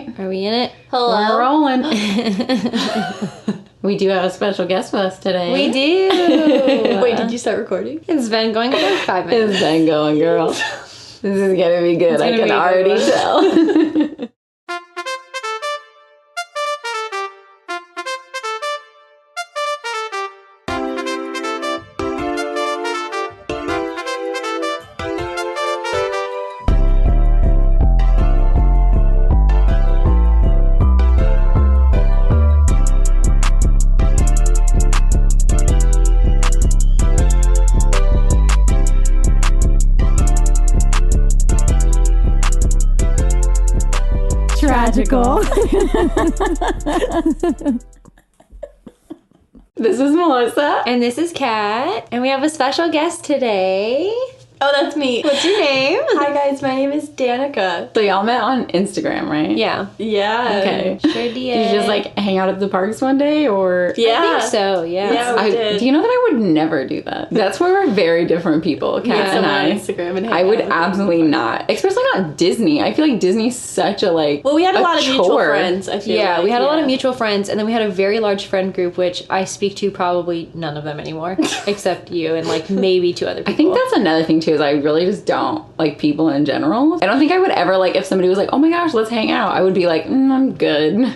right. Are we in it? We're rolling. We do have a special guest with us today. We do. Wait, did you start recording? It's been going for 5 minutes. It's been going, girl. This is going to be good. I can already tell. Tragical. This is Melissa. And this is Kat. And we have a special guest today. Oh, that's me. What's your name? Hi, guys. My name is Danica. So y'all met on Instagram, right? Yeah. Yeah. Okay. Sure did. Did you just like hang out at the parks one day or? Yeah. I think so, yeah. Yeah, we did. Do you know that I would never do that? That's why we're very different people, Kat and Someone on I. Instagram and hang I would out with absolutely not. Especially not Disney. I feel like Disney's such a like Well, we had a lot of mutual chore. friends, I feel Yeah, like. we had a lot of mutual friends, and then we had a very large friend group, which I speak to probably none of them anymore, except you and like maybe 2 other people. I think that's another thing too, is I really just don't like people in general. I don't think I would ever like if somebody was like, oh my gosh, let's hang out. I would be like, I'm good.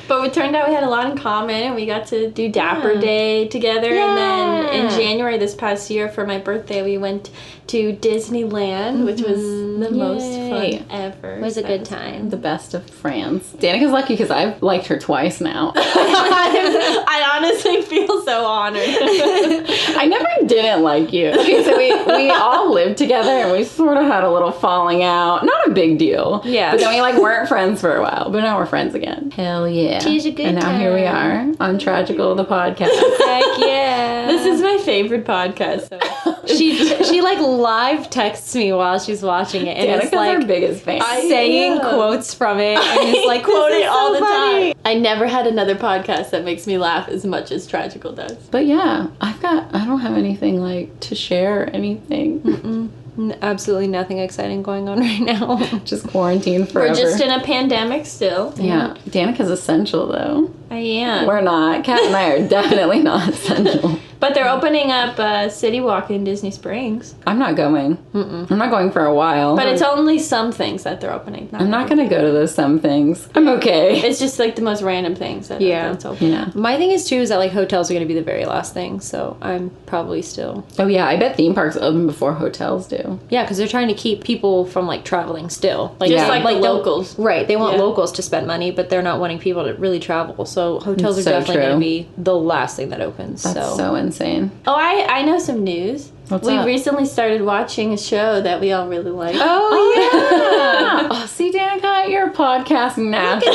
But it turned out we had a lot in common, and we got to do Dapper Day together. And then in January this past year for my birthday, we went to Disneyland, which was the most fun ever. It was a good time. The best of friends. Danica's lucky because I've liked her twice now. I honestly feel so honored. I never didn't like you. Okay, so we all lived together and we sort of had a little falling out. Not a big deal. Yeah. But then we like weren't friends for a while, but now we're friends again. Hell yeah. She's a good And now here we are on Tragical, the podcast. Heck yeah. This is my favorite podcast. So. She like live texts me while she's watching it, and Danica's it's like our biggest fan. saying quotes from it, and it's like quote this it is all so the funny. time. I never had another podcast that makes me laugh as much as Tragical does. But yeah, I don't have anything like to share or anything. Absolutely nothing exciting going on right now. Just quarantine forever. We're just in a pandemic still. Yeah. Danica's essential though. I am. We're not. Kat and I are definitely not essential. But they're opening up a City Walk in Disney Springs. I'm not going. I'm not going for a while. But it's only some things that they're opening. I'm not going to go to those some things. I'm okay. It's just like the most random things that that's open. Yeah. My thing is too is that like hotels are going to be the very last thing, so I'm probably still Oh yeah, I bet theme parks open before hotels do. yeah, because they're trying to keep people from like traveling still, like Just Yeah. like the they'll- locals. right? They want Yeah. locals to spend money, but they're not wanting people to really travel. So hotels It's are so definitely going true. to be the last thing that opens. That's so insane. Oh, I know some news. What's we up? recently started watching a show that we all really like. Oh Yeah. Oh, see, Danica, you're a podcast natural.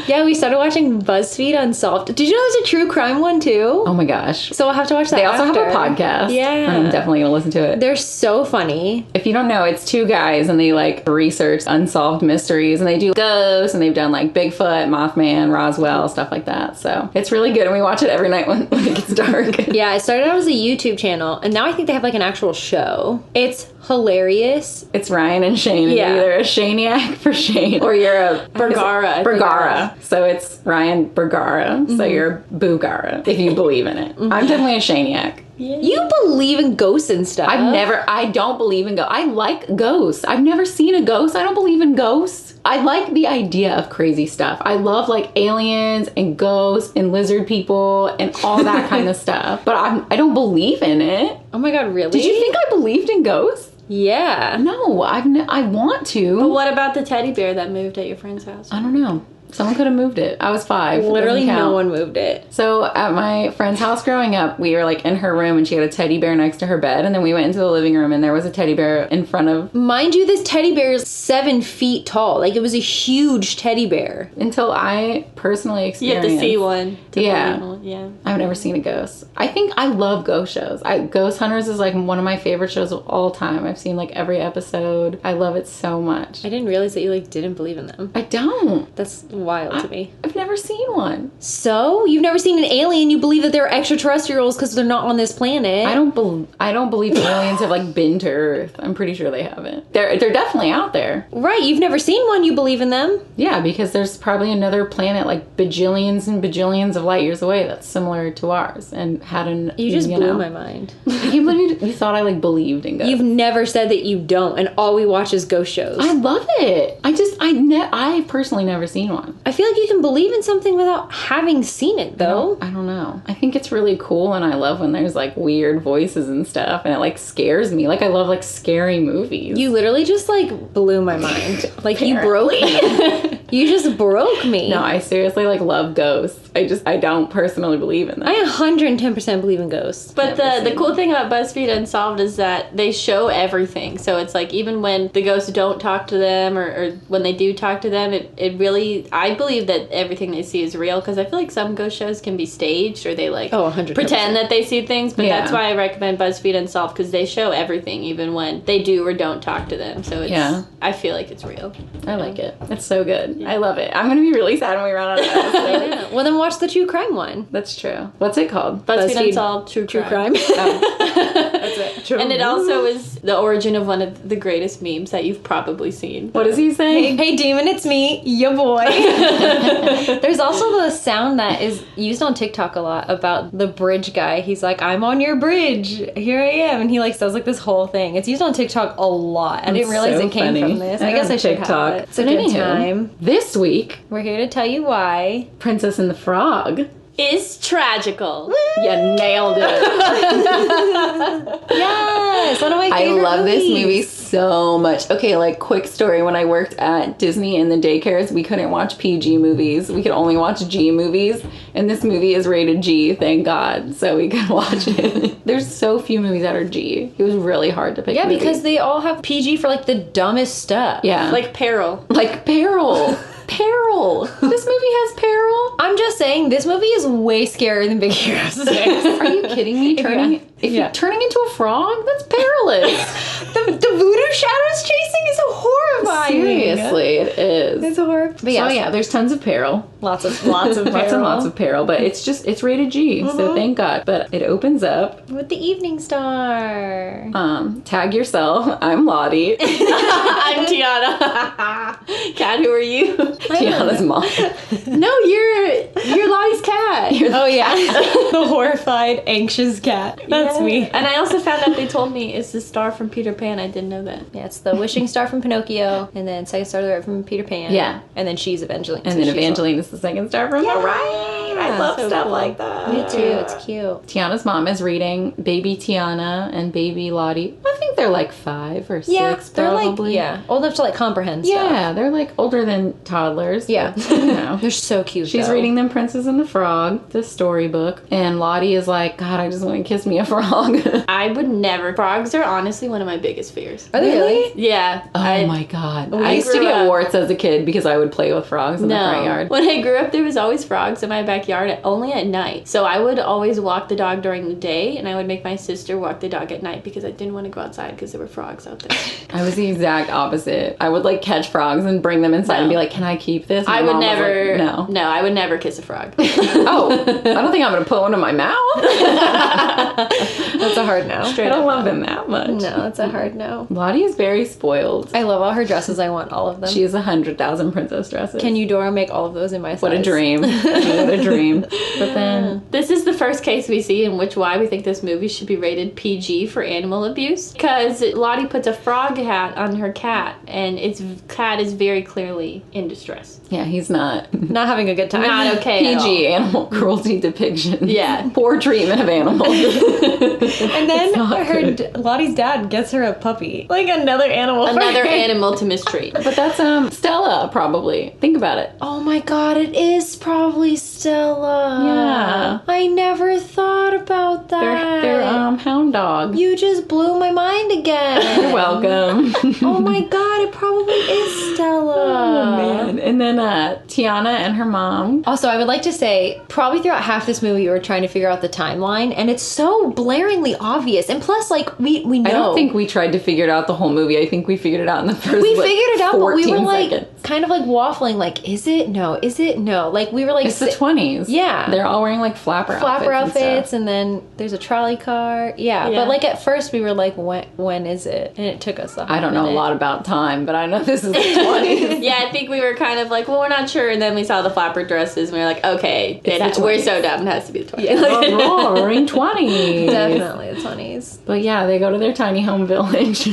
yeah, we started watching BuzzFeed Unsolved. Did you know there's a true crime one too? Oh my gosh. So we'll have to watch that. They also after. have a podcast. Yeah. And I'm definitely going to listen to it. They're so funny. If you don't know, it's 2 guys and they like research unsolved mysteries and they do ghosts and they've done like Bigfoot, Mothman, Roswell, stuff like that. So it's really good and we watch it every night when it gets dark. Yeah, it started out as a YouTube channel, and now I think they have like an actual show. It's hilarious. It's Ryan and Shane. And Yeah. you're either a Shaniac for Shane or you're a Bergara. Bergara. So it's Ryan Bergara. So you're Boogara if you believe in it. I'm definitely a Shaniac. You believe in ghosts and stuff. I don't believe in ghosts. I like ghosts. I've never seen a ghost. I don't believe in ghosts. I like the idea of crazy stuff. I love like aliens and ghosts and lizard people and all that kind of stuff. But I don't believe in it. Oh my god, really? Did you think I believed in ghosts? Yeah. No, I want to. But what about the teddy bear that moved at your friend's house? I don't know. Someone could have moved it. I was 5. Literally Doesn't count. no one moved it. So at my friend's house growing up, we were like in her room and she had a teddy bear next to her bed. And then we went into the living room and there was a teddy bear in front of... Mind you, this teddy bear is 7 feet tall. Like, it was a huge teddy bear. Until I personally You experienced... have to see one. To Yeah. believe one. Yeah. I've never seen a ghost. I think I love ghost shows. Ghost Hunters is like one of my favorite shows of all time. I've seen like every episode. I love it so much. I didn't realize that you like didn't believe in them. I don't. That's wild to me. I've never seen one. So you've never seen an alien? You believe that they're extraterrestrials because they're not on this planet? I don't believe aliens have like been to Earth. I'm pretty sure they haven't. They're definitely out there. Right, you've never seen one. You believe in them? Yeah, because there's probably another planet like bajillions and bajillions of light years away that's similar to ours and had an. You just blew my mind. I can't believe you thought I like believed in ghosts. You've never said that you don't, and all we watch is ghost shows. I love it. I've personally never seen one. I feel like you can believe in something without having seen it, though. I don't know. I think it's really cool, and I love when there's like weird voices and stuff, and it like scares me. Like I love like scary movies. You literally just like blew my mind. Like you broke me. You just broke me. No, I seriously like love ghosts. I don't personally believe in them. I 110% believe in ghosts. But the cool thing about BuzzFeed Unsolved is that they show everything. So it's like even when the ghosts don't talk to them or when they do talk to them, it really, I believe that everything they see is real because I feel like some ghost shows can be staged or they like 100%. pretend that they see things. But Yeah. that's why I recommend BuzzFeed Unsolved because they show everything even when they do or don't talk to them. So it's, I feel like it's real. I like it. It's so good. I love it. I'm going to be really sad when we run out of episodes. Well, then watch the true crime one. That's true. What's it called? BuzzFeed Unsolved True Crime. That's it. True. And it also is the origin of one of the greatest memes that you've probably seen. What does he say? Hey, demon, it's me, your boy. There's also the sound that is used on TikTok a lot about the bridge guy. He's like, I'm on your bridge. Here I am. And he like says like this whole thing. It's used on TikTok a lot. I didn't realize so it came funny. from this. I I guess have I should TikTok. have it. It's a But good anywho, time. This week, We're here to tell you why. Princess and the Frog. Is Tragical. You nailed it. Yes, one of my I favorite love this movies. movie so much. Okay, like quick story. When I worked at Disney in the daycares, we couldn't watch PG movies. We could only watch G movies. And this movie is rated G, thank God. So we could watch it. There's so few movies that are G. It was really hard to pick Yeah, movies. because they all have PG for like the dumbest stuff. Yeah. Like Peril. Like Peril. Peril. This movie has Peril. I'm just saying, this movie is way scarier than Big Hero 6. Are you kidding me? Turning into a frog? That's perilous. the voodoo shadows chasing is horrifying. Seriously, it is. It's horrible. But So yeah, there's tons of peril. lots of peril. Lots and lots of peril, but it's rated G, so thank God. But it opens up. With the evening star. Tag yourself. I'm Lottie. I'm Tiana. Cat, who are you? Tiana's mom. No, you're Lottie's cat. Oh yeah, the horrified, anxious cat. That's me. And I also found out they told me it's the star from Peter Pan. I didn't know that. Yeah, it's the wishing star from Pinocchio, and then second star right from Peter Pan. Yeah. And then she's Evangeline. And so then she's Evangeline is the second star from Orion. I love so stuff cool. like that. Me too. It's cute. Tiana's mom is reading baby Tiana and baby Lottie. I think they're like 5 or 6 they're probably. like old enough to like comprehend stuff. Yeah, they're like older than toddlers. Yeah. but, you know. They're so cute. She's though. reading them Princess and the Frog, the storybook, and Lottie is like, God, I just want to kiss me a frog. I would never. Frogs are honestly one of my biggest fears. Are they really? Yeah. Oh my God. I we used to grew get up- warts as a kid because I would play with frogs in the front yard. When I grew up, there was always frogs in my backyard, only at night. So I would always walk the dog during the day, and I would make my sister walk the dog at night because I didn't want to go outside because there were frogs out there. I was the exact opposite. I would like catch frogs and bring them inside and be like, can I keep this? My I would mom was never. like, no. I would never kiss a frog. Oh, I don't think I'm going to put one in my mouth. That's a hard no. I don't love them that much. No, that's a hard no. Lottie is very spoiled. I love all her dresses. I want all of them. She has 100,000 princess dresses. Can Eudora make all of those in my size? What a dream. What a dream. But then This is the first case we see in which why we think this movie should be rated PG for animal abuse. Because Lottie puts a frog hat on her cat, and its cat is very clearly in distress. yeah, he's not Not having a good time. Not okay. at all. PG animal cruelty depiction. Yeah. Poor treatment of animals. And then not good. Lottie's dad gets her a puppy. Like another animal. Another animal to mistreat. But that's Stella probably. Think about it. Oh my god, it is probably Stella. Yeah. I never thought about that. They're hound dog. You just blew my mind again. You're welcome. Oh my god, it probably is Stella. Oh man, And then Tiana and her mom. Also, I would like to say, probably throughout half this movie, we were trying to figure out the timeline, and it's so blaringly obvious. And plus, like, we know. I don't think we tried to figure it out the whole movie. I think we figured it out in the first. We figured it out, but we were like, seconds. kind of like waffling. Like, is it? No. Is it? No. Like, we were like, it's the 20s. Yeah, they're all wearing like flapper outfits, and then there's a trolley car. Yeah, but like at first we were like, when is it? And it took us. I don't know a lot about time, but I know this is the 20s. Yeah, I think we were kind of like, well, we're not sure, and then we saw the flapper dresses, and we were like, okay, we're so dumb. It has to be the 20s. Yeah, roaring 20s. Definitely the 20s. But yeah, they go to their tiny home village,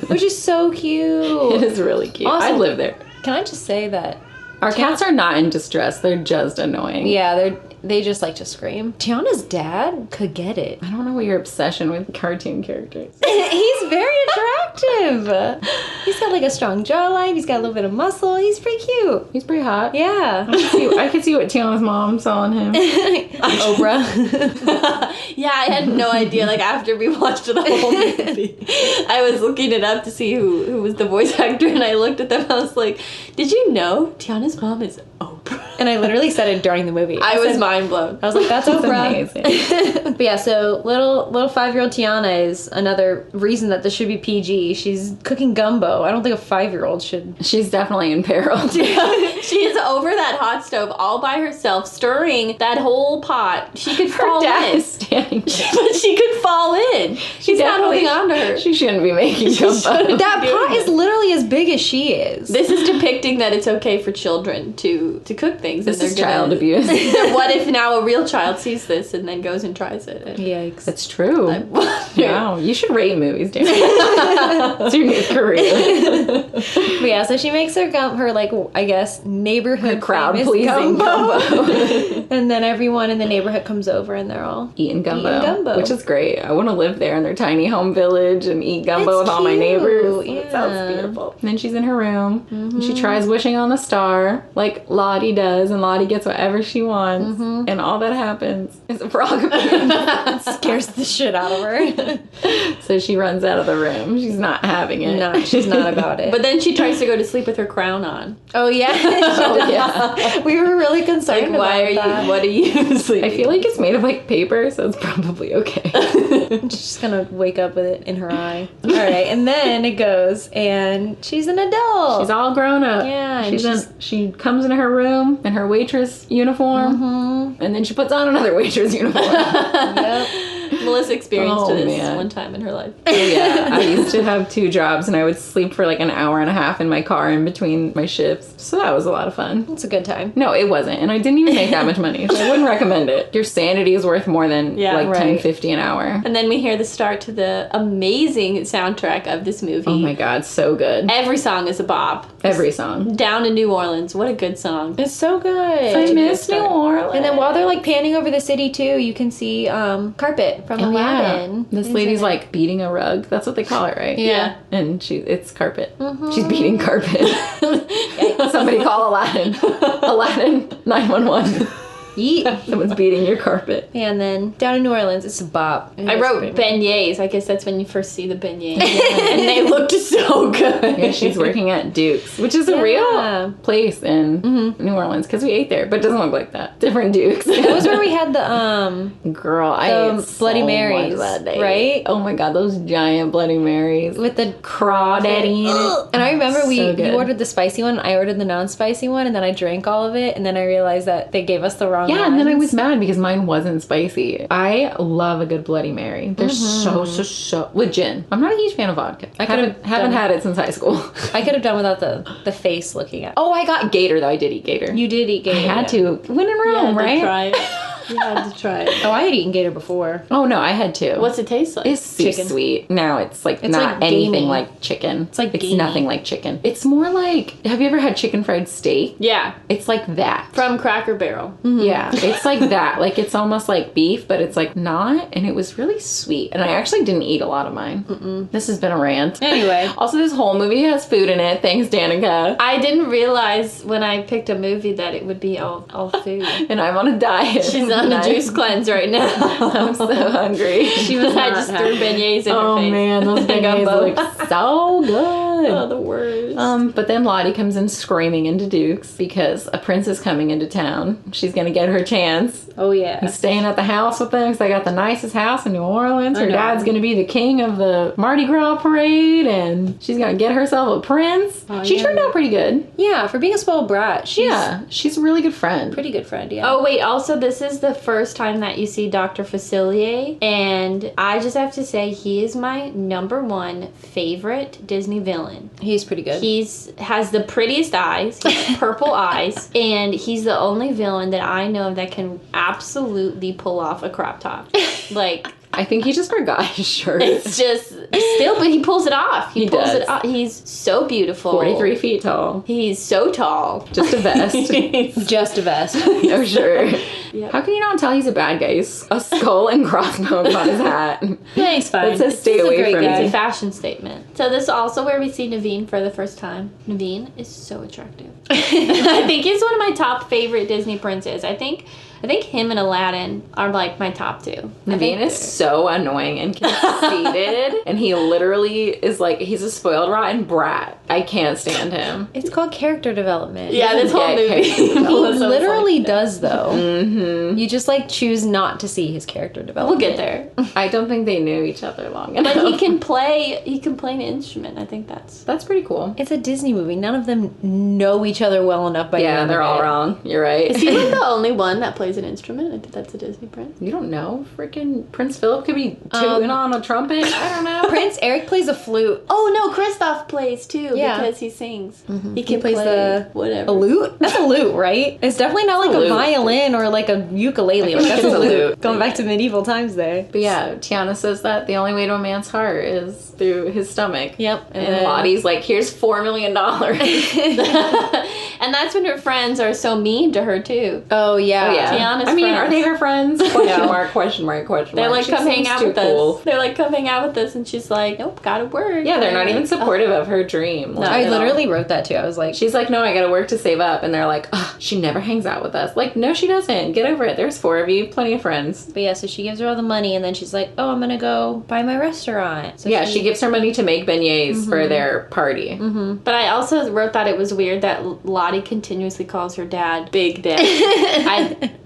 which is so cute. It is really cute. Also, I live there. Can I just say that our cats are not in distress. They're just annoying. Yeah, they just like to scream. Tiana's dad could get it. I don't know what your obsession with cartoon characters. He's very attractive. He's got like a strong jawline. He's got a little bit of muscle. He's pretty cute. He's pretty hot. Yeah. I could see what Tiana's mom saw in him. Oprah. Yeah, I had no idea. Like, after we watched the whole movie, I was looking it up to see who was the voice actor, and I looked at them and I was like, did you know Tiana's mom is Oprah? And I literally said it during the movie. I was mind blown. I was like, that's Oprah. Amazing. But yeah, so little 5-year-old Tiana is another reason that this should be PG. She's cooking gumbo. I don't think a 5-year-old should. She's definitely in peril. She's over that hot stove all by herself, stirring that whole pot. She could fall in. Standing there. But she could fall in. She's not holding on to her. She shouldn't be making gumbo. That pot is literally as big as she is. This is depicting that it's okay for children to cook things. This and is child abuse. What if now a real child sees this and then goes and tries it? Yikes. It's true. Wow. You should rate movies, Danica. It's your new career. But yeah, so she makes her like, I guess, neighborhood crowd famous pleasing gumbo. And then everyone in the neighborhood comes over and they're all eating gumbo. Which is great. I want to live there in their tiny home village and eat gumbo with all my neighbors. Yeah. It sounds beautiful. And then she's in her room. And she tries wishing on a star like Lottie does, and Lottie gets whatever she wants. And all that happens is a frog appears. scares the shit out of her. So she runs out of the room. She's not having it. No, she's not about it. But then she tries to go to sleep with her crown on. Oh yeah. Oh, yeah. We were really concerned Like, why are that. you? What are you sleeping? I feel like it's made of like paper, so it's probably okay. She's just gonna wake up with it in her eye. All right, and then it goes, and she's an adult. She's all grown up. Yeah, and she comes into her room in her waitress uniform, and then she puts on another waitress uniform. Yep. Melissa experienced this man. one time in her life. Oh, yeah, I used to have 2 jobs, and I would sleep for like an hour and a half in my car in between my shifts. So that was a lot of fun. It's a good time. No, it wasn't, and I didn't even make that much money, so I wouldn't recommend it. Your sanity is worth more than like right. $10.50 an hour. And then we hear the start to the amazing soundtrack of this movie. Oh my god, so good. Every song is a bop. Every song. Down in New Orleans. What a good song. It's so good. I miss New Orleans. And then while they're like panning over the city too, you can see carpet from Aladdin. This lady's like beating a rug. That's what they call it, right? Yeah. And it's carpet. She's beating carpet. Somebody call Aladdin. Aladdin 911. Yeet. Someone's beating your carpet. And then down in New Orleans, it's a bop. I wrote beignets. I guess that's when you first see the beignets. And they looked so good. Yeah, she's working at Duke's, which is a real place in New Orleans, because we ate there, but it doesn't look like that. Different Duke's. That was where we had the Girl, I ate Bloody so Marys, much that day. right? Oh my god, those giant Bloody Marys with the crawdaddy in it. And I remember So you good. ordered the spicy one, I ordered the non-spicy one, and then I drank all of it, and then I realized that they gave us the wrong Yeah, ones. and then I was mad because mine wasn't spicy. I love a good Bloody Mary. They're so with gin. I'm not a huge fan of vodka. I haven't had it since high school. I could have done without the face looking at. Oh, I got Gator though. I did eat Gator. You did eat Gator. I had to. When in Rome, right? Try it. You had to try it. Oh, I had eaten Gator before. Oh no, I had to. What's it taste like? It's too Chicken. sweet. No, it's not like anything gamey. like chicken. It's like it's gamey. nothing like chicken. It's more like, have you ever had chicken fried steak? Yeah. It's like that. From Cracker Barrel. Yeah, it's like that. Like it's almost like beef, but it's like not. And it was really sweet. And I actually didn't eat a lot of mine. This has been a rant. Anyway. Also, this whole movie has food in it. Thanks, Danica. I didn't realize when I picked a movie that it would be all food. And I'm on a diet. She's on a juice cleanse right now. I'm so hungry. She was. I just threw beignets in her Oh face. man, those beignets Gumbo. look so good. good. Oh, the worst. But then Lottie comes in screaming into Duke's because a prince is coming into town. She's gonna get her chance. Oh, yeah. He's staying at the house with them because they got the nicest house in New Orleans. Her know. dad's gonna be the king of the Mardi Gras parade, and she's gonna get herself a prince. Oh, She yeah. turned out pretty good. Yeah, for being a spoiled brat, she's She's a really good friend. pretty good friend, yeah. Oh, wait, also, this is the first time that you see Dr. Facilier, and I just have to say, he is my number one favorite Disney villain. He's pretty good. Has the prettiest eyes, he's purple eyes, and he's the only villain that I know that can absolutely pull off a crop top. Like, I think he just forgot his shirt. it's just, still, but he pulls it off. He pulls does. it off. He's so beautiful. 43 feet tall. He's so tall. Just a vest. Just a vest. No shirt. Yep. How can you not tell he's a bad guy? He's a skull and crossbones on his hat. Yeah, he's fine. It says stay He's a away great from It's me. a fashion statement. So this is also where we see Naveen for the first time. Naveen is so attractive. I think he's one of my top favorite Disney princes. I think him and Aladdin are like my top two. Naveen is so annoying and conceited, and he literally is like, he's a spoiled rotten brat. I can't stand him. It's called character development. Yeah, this whole Yeah, movie. character was He so literally funny. does, though. Mm-hmm. You just, like, choose not to see his character We'll development. get there. I don't think they knew each other long enough. But he can play an instrument. I think That's pretty cool. It's a Disney movie. None of them know each other well enough by the Yeah, end they're of all it. wrong. You're right. Is he like the only one that plays an instrument? I think that's a Disney prince. You don't know? Freaking Prince Philip could be tooting on a trumpet. I don't know. Prince Eric plays a flute. Oh no, Kristoff plays too Yeah. because he sings. Mm-hmm. He can plays play the- whatever. A lute? That's a lute, right? It's definitely not It's like a a lute. violin or like a ukulele. Like, that's it's a a lute. lute. Going back to medieval times there. But yeah, Tiana says that the only way to a man's heart is through his stomach. Yep. And Lottie's like, here's $4 million. And that's when her friends are so mean to her too. Oh, yeah. Oh, yeah. Tiana's I mean, friends. are they her friends? Question mark, question mark, question They're mark. like, She come hang seems out too with cool. us. They're like, come hang out with us. And she's like, nope, gotta work. Yeah, they're not And even like, supportive of her dream. Like, I at all. literally wrote that too. I was like, She's like, no, I gotta work to save up. And they're like, ugh, she never hangs out with us. Like, no, she doesn't. Get over it. There's 4 of you. Plenty of friends. but yeah, so she gives her all the money and then she's like, oh, I'm gonna go buy my restaurant. So Yeah, she gives her money to make beignets for their party. But I also wrote that it was weird that Lottie continuously calls her dad Big Dad.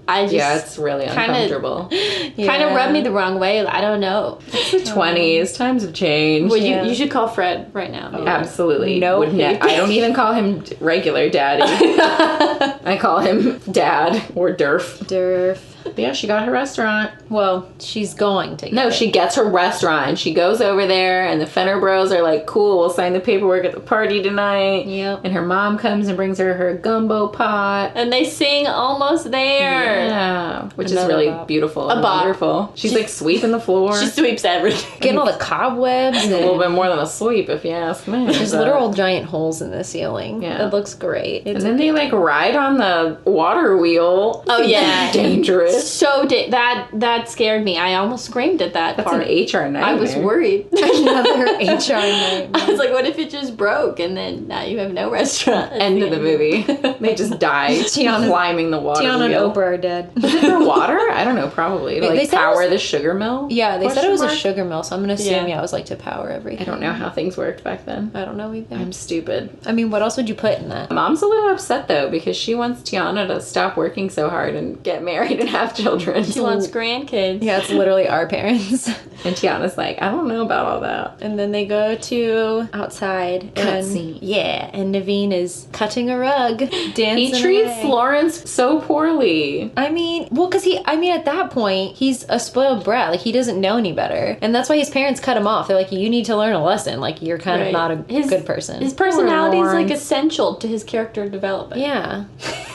I just Yeah, it's really uncomfortable. kind of rubbed me the wrong way. I don't know. It's the 20s. Times have changed. Would Yeah. you should call Fred right now. dude. Absolutely. No. Would I don't even call him regular daddy. I call him dad or Durf. Durf. But yeah, she got her restaurant. Well, she's going to get No, it. she gets her restaurant. She goes over there, and the Fenner Bros are like, cool, we'll sign the paperwork at the party tonight. Yep. And her mom comes and brings her gumbo pot. And they sing Almost There. Yeah, which Another is really bop. beautiful A and bop. wonderful. She's like sweeping the floor. She sweeps everything. Getting all the cobwebs. a little bit more than a sweep, if you ask me. There's But- literal giant holes in the ceiling. Yeah. It looks great. And then they like ride on the water wheel. Oh, yeah. Dangerous. So that scared me. I almost screamed at that That's part. an HR nightmare. I was worried. Another HR nightmare. I was like, what if it just broke and then now you have no restaurant? That's End of the movie. They just die Tiana- climbing the water Tiana and wheel. Oprah are dead. Is it for water? I don't know, probably. To They like said it power was- the sugar mill? Yeah, they said it Question was a mark? sugar mill, so I'm gonna assume Yeah. it was like to power everything. I don't know how things worked back then. I don't know either. I'm stupid. I mean, what else would you put in that? Mom's a little upset though because she wants Tiana to stop working so hard and get married and have children. She wants grandkids. Yeah, it's literally our parents. And Tiana's like, I don't know about all that. And then they go to outside. And Cutscene. yeah, and Naveen is cutting a rug, dancing. He treats away. Lawrence so poorly. I mean, well, because at that point, he's a spoiled brat. Like, he doesn't know any better. And that's why his parents cut him off. They're like, you need to learn a lesson. Like, you're kind Right. of not a His- good person. His personality is like Lawrence. essential to his character development. yeah.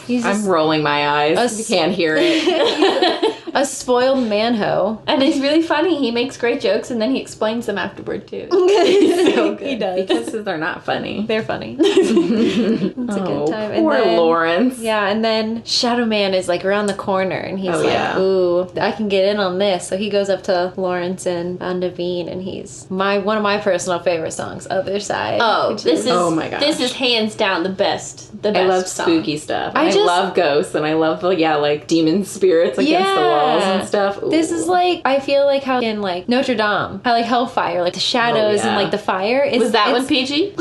He's I'm just rolling my eyes. You can't hear it. a spoiled manho. And it's really funny. He makes great jokes and then he explains them afterward too. It's so good. He does. Because they're not funny. They're funny. It's a Oh, good time. poor and then, Lawrence. Yeah, and then Shadow Man is like around the corner and he's Oh, like, yeah. ooh, I can get in on this. So he goes up to Lawrence and Naveen and he's one of my personal favorite songs, Other Side. Oh, which this is Oh my gosh. this is hands down the best. The best I love song. spooky stuff. I I just- love ghosts and I love like demon spirits against the Yeah. bells and stuff. Ooh. This is like, I feel like how in like Notre Dame, how like Hellfire, like the shadows and like the fire. Was that one PG?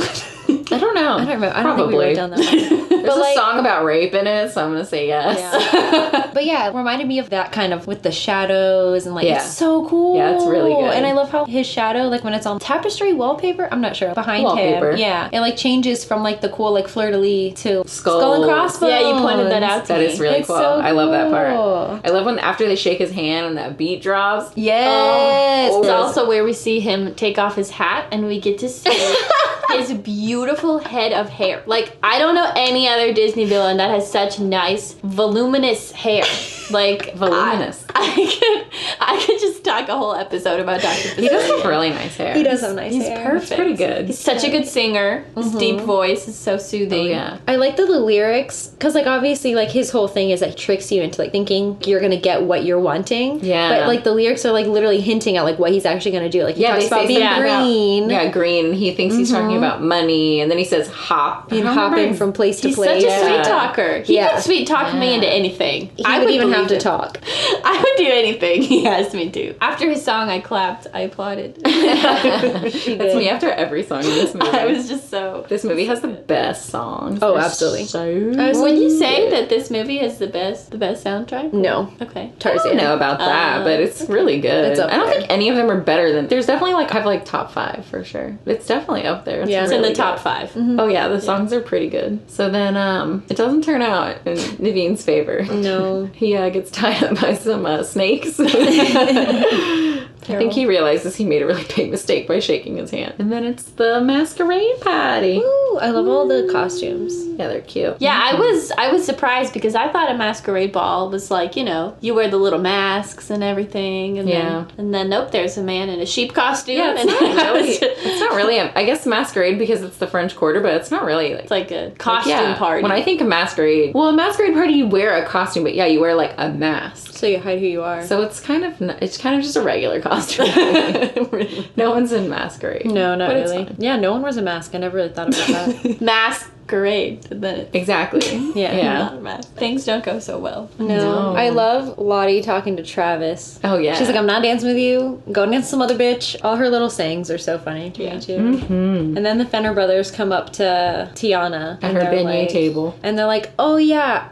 I don't know. I don't remember. I don't think we wrote down that one. There's a song about rape in it, so I'm gonna say yes. Yeah. But yeah, it reminded me of that kind of with the shadows and like it's so cool. Yeah, it's really good. And I love how his shadow, like when it's on tapestry wallpaper, I'm not sure, behind him. Yeah. It like changes from like the cool like fleur-de-lis to skull and crossbones. Yeah, you pointed that out to me. That is really cool. So I love that part. I love when after they shake his hand and that beat drops. Yes. It's also where we see him take off his hat and we get to see his beautiful head of hair. Like, I don't know any other Disney villain that has such nice, voluminous hair. Like, voluminous. I could just talk a whole episode about Dr. He does have really nice hair. He does have nice He's hair. perfect. It's pretty good. He's such a good singer. His deep voice is so soothing. Oh, yeah. I like the lyrics because like obviously like his whole thing is like tricks you into like thinking you're gonna get what you're wanting. Yeah. But like the lyrics are like literally hinting at like what he's actually gonna do. Like he talks they about say being something green. Yeah, green. He thinks he's talking about money, and then he says hop. And hopping from place to He's place. such a sweet talker. He can sweet talk me into anything. I would even have to talk. I would do anything he asked me to. After his song, I clapped. I applauded. That's me after every song in this movie. I was just so... This movie has the best songs. Oh, They're absolutely. So Would you say that this movie has the best soundtrack? No. Okay. I don't know about that, but it's really good. It's up I don't there. think any of them are better than... There's definitely like, I have like top 5 for sure. It's definitely up there. It's Yeah. It's in really the top good. 5. Oh yeah, the songs are pretty good. So then it doesn't turn out in Naveen's favor. No. He gets tied up by some snakes. I think he realizes he made a really big mistake by shaking his hand. And then it's the masquerade party. Ooh, I love all the costumes. Yeah, they're cute. Yeah, I was surprised because I thought a masquerade ball was like, you know, you wear the little masks and everything, and then nope, there's a man in a sheep costume. Yeah, and it's not really I guess masquerade because it's the French Quarter, but it's not really it's like a costume party. When I think of masquerade, well, a masquerade party you wear a costume, but yeah, you wear like a mask. So you hide who you are. So it's kind of just a regular costume. Really. No one's in masquerade. No, not But it's really. fine. Yeah, no one wears a mask. I never really thought about that. Masquerade, and then it's Exactly. Yeah. not a mask. Things don't go so well. No. I love Lottie talking to Travis. Oh yeah. She's like, I'm not dancing with you. Go dance with some other bitch. All her little sayings are so funny to me, too. And then the Fenner brothers come up to Tiana. at her they're beignet like- table. And they're like, oh yeah,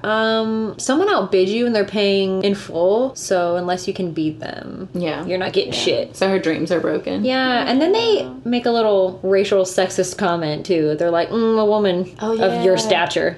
someone outbid you and they're paying in full, so unless you can beat them, Yeah. you're not getting shit. So her dreams are broken. Yeah, and then they make a little racial sexist comment too. They're like, a woman of your stature,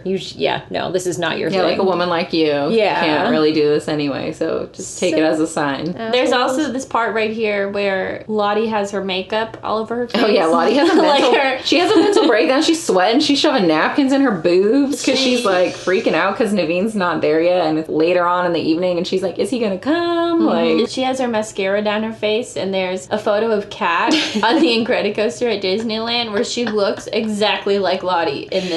no, this is not your Yeah, thing. like a woman like you. Yeah. Can't really do this anyway, so just take it as a sign. There's also this part right here where Lottie has her makeup all over her face. Oh yeah, Lottie has a mental. Like she has a mental breakdown. She's sweating. She's shoving napkins in her boobs because she's like freaking out because Naveen's not there yet, and it's later on in the evening, and she's like, "Is he gonna come?" Like she has her mascara down her face, and there's a photo of Kat on the Incredicoaster at Disneyland where she looks exactly like Lottie in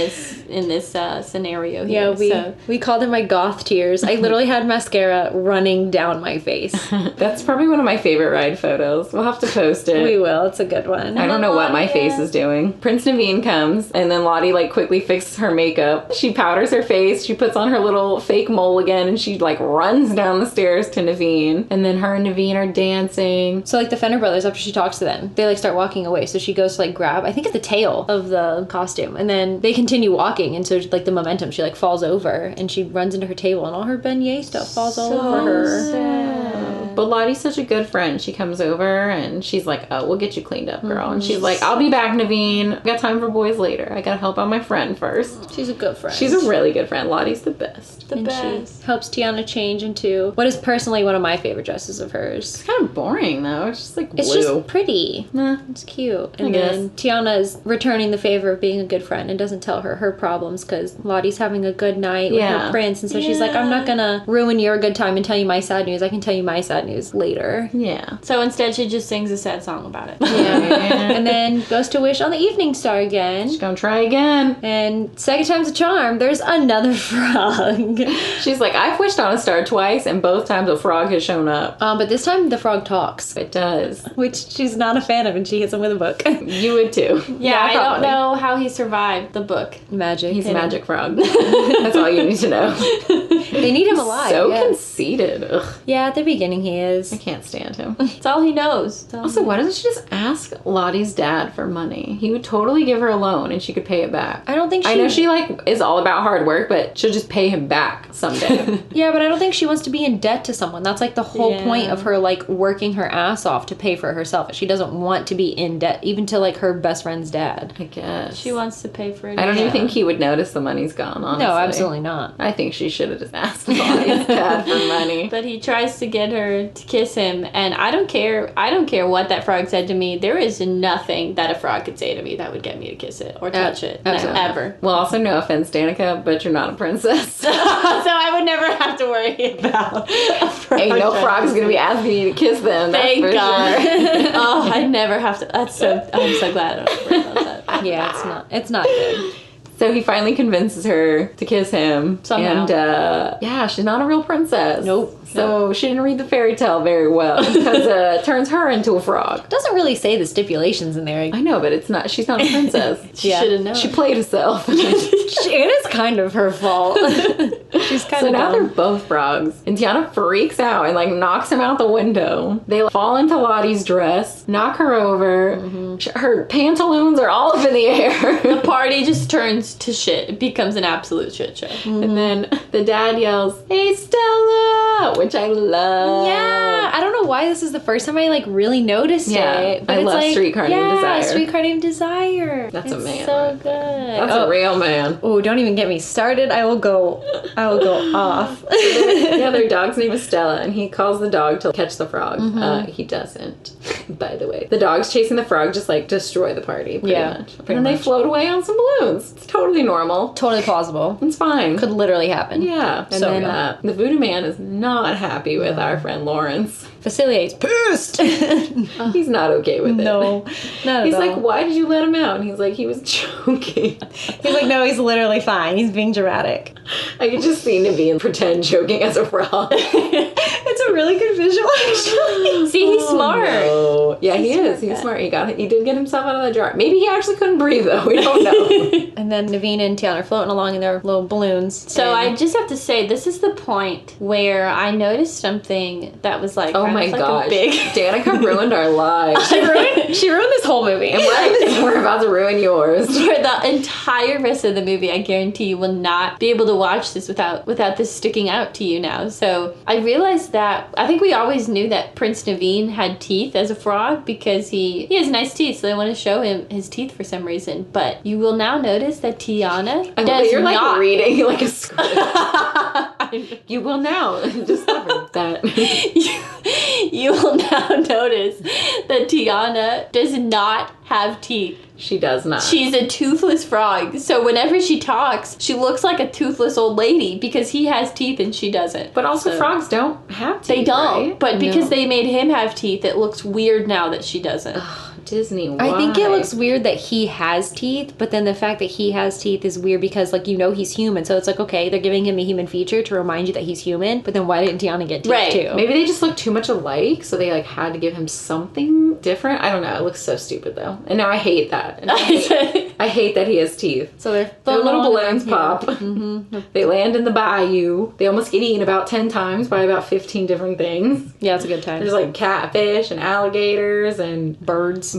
this scenario here. Yeah, we called it my goth tears. I literally had mascara running down my face. that's probably one of my favorite ride photos. We'll have to post it. We will. It's a good one. I don't know what my face is doing. Prince Naveen comes, and then Lottie like quickly fixes her makeup. She powders her face. She puts on her little fake mole again, and she like runs down the stairs to Naveen. And then her and Naveen are dancing. So like the Fenner brothers, after she talks to them, they like start walking away. So she goes to like grab, I think it's the tail of the costume, and then they continue walking. And so like the momentum, she like falls over, and she runs into her table, and all her beignet stuff falls all over her. Sad. But Lottie's such a good friend. She comes over and she's like, "Oh, we'll get you cleaned up, girl." And she's like, "I'll be back, Naveen. I got time for boys later. I gotta help out my friend first." She's a good friend. She's a really good friend. Lottie's the best. The and best. she helps Tiana change into what is personally one of my favorite dresses of hers. It's kind of boring though. It's just like blue. It's just pretty. Nah. It's cute. I And guess. then Tiana is returning the favor of being a good friend and doesn't tell her problems because Lottie's having a good night with her prince. And so she's like, I'm not gonna ruin your good time and tell you my sad news. I can tell you my sad news later. Yeah. So instead, she just sings a sad song about it. Yeah. And then goes to wish on the evening star again. She's gonna try again. And second time's a charm. There's another frog. She's like, I've wished on a star twice, and both times a frog has shown up. But this time the frog talks, It does. which she's not a fan of, and she hits him with a book. You would too. Yeah, I don't probably. know how he survived the book. Magic. He's a magic frog. That's all you need to know. They need him alive. So yes. conceited. Ugh, Yeah, at the beginning he is. I can't stand him. It's all he knows. It's all Also, why doesn't she just ask Lottie's dad for money? He would totally give her a loan and she could pay it back. I don't think she... I know she, like, is all about hard work, but she'll just pay him back someday. Yeah, but I don't think she wants to be in debt to someone. That's, like, the whole point of her, like, working her ass off to pay for herself. She doesn't want to be in debt, even to, like, her best friend's dad. I guess. She wants to pay for it. I don't even think he would notice the money's gone, honestly. No, absolutely not. I think she should have just asked Lottie's dad for money. But he tries to get her to kiss him, and I don't care what that frog said to me. There is nothing that a frog could say to me that would get me to kiss it or touch it. Absolutely. Ever. Well, also, no offense, Danica, but you're not a princess. So I would never have to worry about a frog. Ain't no frog's gonna be asking you to kiss them. Thank that's for God. Sure. Oh, I never have to. I'm so glad I don't have to worry about that. Yeah, it's not good. So he finally convinces her to kiss him. Somehow. And, yeah, she's not a real princess. Nope. So she didn't read the fairy tale very well because it turns her into a frog. Doesn't really say the stipulations in there. I know, but it's not. She's not a princess. She should have known. She played herself. And it's kind of her fault. She's kind So of now they're dumb. both frogs, and Tiana freaks out and like knocks him out the window. They fall into Lottie's dress, knock her over. Mm-hmm. Her pantaloons are all up in the air. The party just turns to shit. It becomes an absolute shit show. And then the dad yells, "Hey, Stella!" which I love. Yeah, I don't know why this is the first time I like really noticed it. But I it's love like, Streetcar Named Desire. Streetcar Named Desire. That's a It's man so right good. That's a real man. Oh, don't even get me started. I will go off. Yeah, their dog's name is Stella, and he calls the dog to catch the frog. Mm-hmm. He doesn't, by the way. The dog's chasing the frog, just like destroy the party, pretty much. And then they float away on some balloons. It's totally normal. Totally plausible. It's fine. Could literally happen. Yeah. And So then good. the voodoo man is not happy with our friend Lawrence. Facilitate's pissed. He's not okay with it. No, not He's at all. like, "Why did you let him out?" And he's like, "He was joking." He's like, no, he's literally fine. He's being dramatic. I could just see Naveen pretend joking as a frog. It's a really good visual, actually. See, he's smart. No. Yeah, he is. He's smart. He did get himself out of the jar. Maybe he actually couldn't breathe though. We don't know. And then Naveen and Tiana are floating along in their little balloons. So and I just have to say, this is the point where I noticed something that was like, Oh kind my of like gosh. a big. Danica ruined our lives. she ruined this whole movie. And we're about to ruin yours. For the entire rest of the movie, I guarantee you will not be able to watch this without this sticking out to you now. So I realized that I think we always knew that Prince Naveen had teeth as a frog because he has nice teeth, so they want to show him his teeth for some reason. But you will now notice that Tiana does You're like not. reading like a script. You will now discover that. You will now notice that Tiana does not have teeth. She does not. She's a toothless frog. So whenever she talks, she looks like a toothless old lady because he has teeth and she doesn't. But also So- frogs don't have teeth. They don't. right? But because No. they made him have teeth, it looks weird now that she doesn't. Disney, why? I think it looks weird that he has teeth, but then the fact that he has teeth is weird because, like, he's human. So it's like, okay, they're giving him a human feature to remind you that he's human, but then why didn't Tiana get teeth Right. too? Maybe they just look too much alike, so they like had to give him something different. I don't know. It looks so stupid though, and now I hate that. And I hate that he has teeth. So they're Their little along balloons here. pop. They land in the bayou. They almost get eaten about 10 times by about 15 different things. Yeah, it's a good time. There's like catfish and alligators and birds.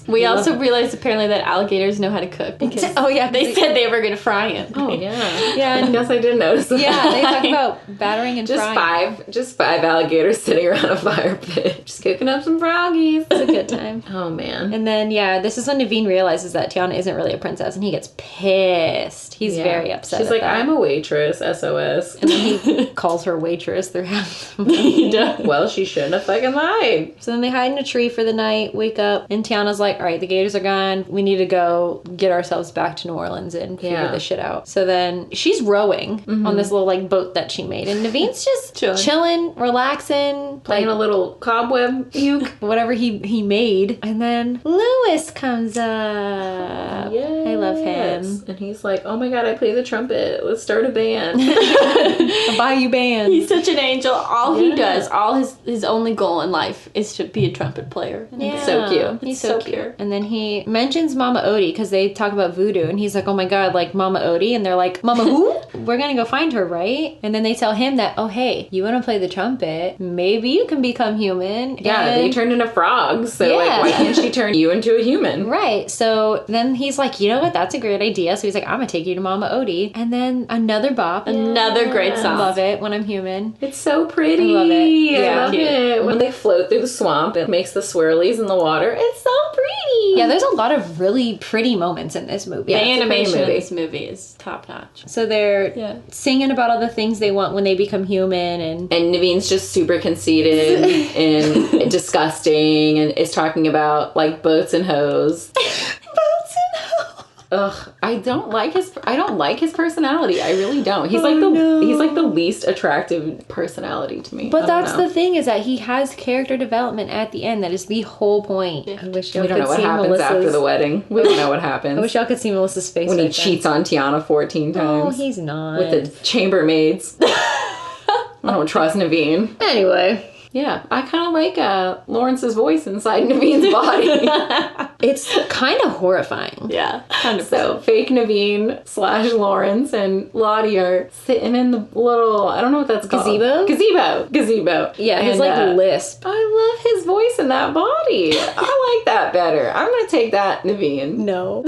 We also realized apparently that alligators know how to cook because Oh, yeah. they said they were going to fry him. Oh yeah. Yeah, I and- guess I did notice that. Yeah, they talk about battering and just frying. five alligators sitting around a fire pit, just cooking up some froggies. It's a good time. Oh man. And then, yeah, this is when Naveen realizes that Tiana isn't really a princess, and he gets pissed. He's Yeah. very upset. She's at like, that. "I'm a waitress, SOS." And then he calls her waitress throughout the He does. Well, she shouldn't have fucking lied. So then they hide in a tree for the night, wake up, and Tiana's like, all right, the gators are gone. We need to go get ourselves back to New Orleans and figure Yeah. this shit out. So then she's rowing on this little like boat that she made. And Naveen's just chilling, relaxing, Playing a little cobweb uke. whatever he made. And then Lewis comes up. I love him. And he's like, "Oh my god, I play the trumpet. Let's start a band." A Bayou band. He's such an angel. All he Yeah. does, all his only goal in life is to be a trumpet player. And Yeah. So cute. cute. He's It's so so cute. cute. And then he mentions Mama Odie because they talk about voodoo, and he's like, "Oh my god, like Mama Odie," and they're like, "Mama who?" We're gonna go find her, right? And then they tell him that, "Oh hey, you want to play the trumpet? Maybe you can become human." Yeah, And- they turned into frogs, so like, Yeah. why can't she turn you into a human? Right. So then he's like, "You know what? That's a great idea." So he's like, "I'm gonna take you to Mama Odie," and then another bop. Another great I song. love it when I'm human. It's so pretty. I love it. I Yeah. love it. When they float through the swamp, it makes the swirlies in the water. It's so pretty. Yeah, there's a lot of really pretty moments in this movie. The Yeah, it's a pretty animation in movie. this movie is top notch. So they're Yeah. singing about all the things they want when they become human, and And Naveen's just super conceited and disgusting and is talking about like boats and hoes. Ugh, I don't like his personality. I really don't. He's he's like the least attractive personality to me. But that's the thing, is that he has character development at the end. That is the whole point. I wish y'all we don't could know what see happens Melissa's. after the wedding. We don't know what happens. I wish y'all could see Melissa's face when he right then. cheats on Tiana 14 Oh, times he's not. with the chambermaids. I don't trust Naveen. Anyway, Yeah, I kind of like Lawrence's voice inside Naveen's body. it's kind of horrifying. Yeah. 100%. So fake Naveen / Lawrence and Lottie are sitting in the little, I don't know what that's called. Gazebo. Yeah, his And, lisp. I love his voice in that body. I like that better. I'm gonna take that Naveen. No.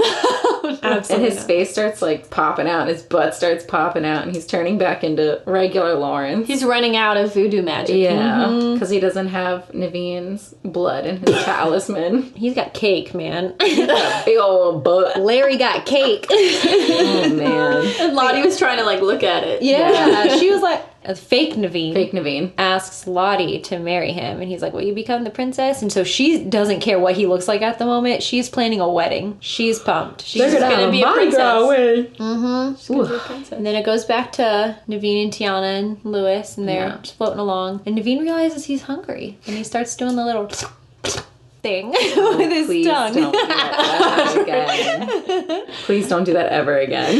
And Absolutely his face starts like popping out, and his butt starts popping out, and he's turning back into regular Lawrence. He's running out of voodoo magic. Yeah, because he doesn't have Naveen's blood in his talisman. He's got cake, man. A big old butt. Larry got cake. Oh man. And Lottie was trying to like look at it. Yeah, she was like, a fake Naveen. Fake Naveen. Asks Lottie to marry him, and he's like, "Will you become the princess?" And so she doesn't care what he looks like at the moment. She's planning a wedding. She's pumped. She's gonna be a princess. Mm-hmm. She's gonna be a princess. And then it goes back to Naveen and Tiana and Lewis, and they're Yeah. just floating along. And Naveen realizes he's hungry, and he starts doing the little thing with his Please tongue. don't do that ever again. Please don't do that ever again.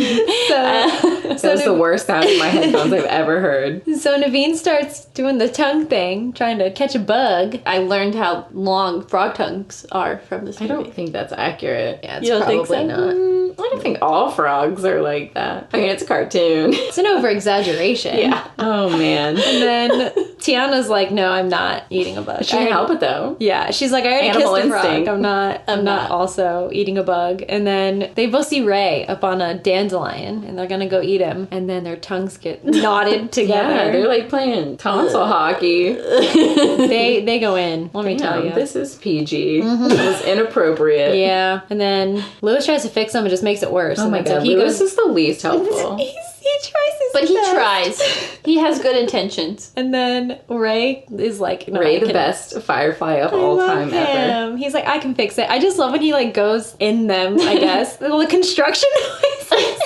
So, That was the worst sound in my headphones I've ever heard. so Naveen starts doing the tongue thing, trying to catch a bug. I learned how long frog tongues are from this I movie. don't think that's accurate. Yeah, it's You don't think probably so? not. I don't think all frogs are like that. I mean, it's a cartoon. It's an over exaggeration. Yeah. Oh, man. And then Tiana's like, "No, I'm not eating a bug." She can't help it, though. Yeah, she's like, "I already Animal kissed a frog. instinct. I'm not also eating a bug." And then they both see Ray up on a dandelion, and they're gonna go eat him. And then their tongues get knotted together. Yeah, they're like playing tonsil hockey. they go in. Let me tell you. This is PG. It was inappropriate. Yeah, and then Lewis tries to fix them and just makes it worse. Oh and my then so god, he Lewis goes. is the least helpful. He tries his But he best. tries. He has good intentions. And then Ray is like, "No, Ray, I the can- best firefly of I all love time ever. him. He's like, "I can fix it." I just love when he like goes in them, I guess. The construction noises.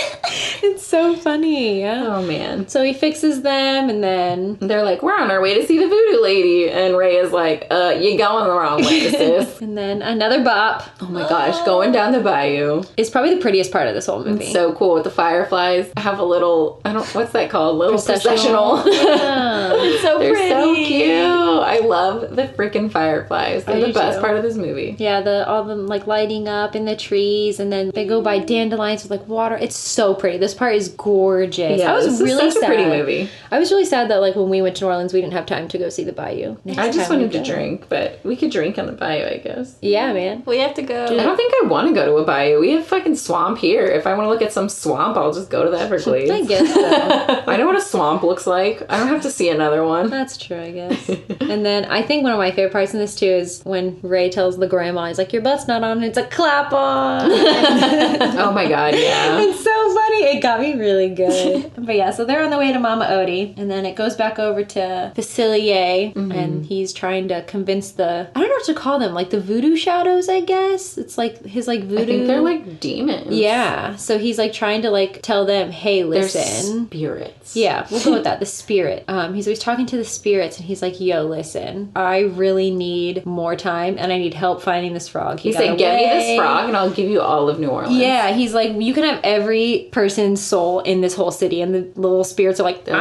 It's so funny. Yeah. Oh man. So he fixes them, and then They're like, we're on our way to see the voodoo lady. And Ray is like, you're going the wrong way, sis. another bop Oh my gosh, going down the bayou. is probably the prettiest part of this whole movie. So cool with the fireflies. Have a little, what's that called? Little processional. Yeah. It's so They're pretty. so cute. I love the freaking fireflies. They're I the do best too. part of this movie. Yeah, all them like lighting up in the trees, and then they go by dandelions with like water. It's so pretty. This part is gorgeous. Yeah, I was this really is such sad. a pretty movie. I was really sad that like when we went to New Orleans, we didn't have time to go see the bayou. I Next just time we wanted to go. drink, but we could drink on the bayou, I guess. Yeah, man. We have to go. I don't think I want to go to a bayou. We have fucking swamp here. If I want to look at some swamp, I'll just go to the Everglades. I guess so. I know what a swamp looks like. I don't have to see another one. That's true, I guess. And then I think one of my favorite parts in this too is when Ray tells the grandma, he's like, "Your butt's not on," and it's a clap on. Oh my god, yeah. It's so funny. It got me really good. But yeah, so they're on the way to Mama Odie, and then it goes back over to Facilier, and he's trying to convince I don't know what to call them, like the voodoo shadows, I guess. It's like his like voodoo. I think they're like demons. Yeah, so he's like trying to like tell them, "Hey, They're listen." spirits. Yeah, we'll go with that. The spirit. He's talking to the spirits, and he's like, "Yo, listen, I really need more time, and I need help finding this frog." He got said, "Get me away." this frog, and I'll give you all of New Orleans." Yeah, he's like, "You can have every person person's soul in this whole city. And the little spirits are like, That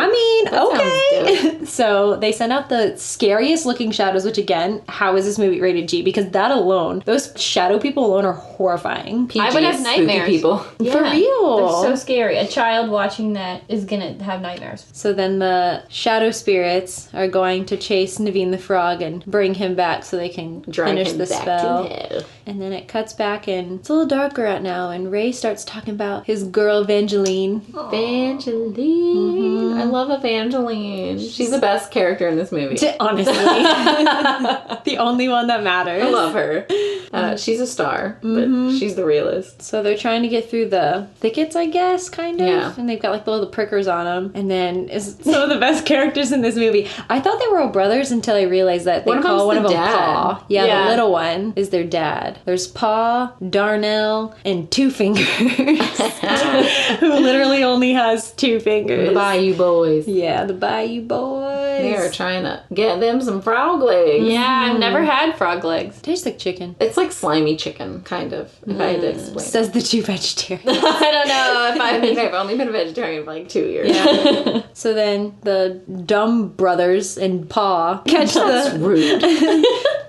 okay. So they send out the scariest looking shadows, which again, how is this movie rated G? Because that alone, those shadow people alone are horrifying. PG, I would have spooky nightmares. people. Yeah, For real. They're so scary. A child watching that is gonna have nightmares. So then the shadow spirits are going to chase Naveen the Frog and bring him back so they can Drag finish him the back spell. to hell. And then it cuts back and it's a little darker out now, and Ray starts talking about his girl Evangeline. Evangeline. I love Evangeline. She's the best character in this movie. Honestly. The only one that matters. I love her. She's a star, but she's the realist. So they're trying to get through the thickets, I guess, kind of. Yeah. And they've got like the little prickers on them. And then is some of the best characters in this movie. I thought they were all brothers until I realized that they One of call one them's of the them dad. Pa. Yeah, Yeah. the little one is their dad. There's Pa, Darnell, and Two Fingers. Who literally only has 2 fingers. The Bayou Boys. Yeah, the Bayou Boys. They are trying to get them some frog legs. Yeah, I've never had frog legs. Tastes like chicken. It's like slimy chicken, kind of, if I had to explain. Says the 2 vegetarians. I don't know if I mean, I. I've only been a vegetarian for like 2 years. Yeah. So then the dumb brothers and Pa catch That's the. rude.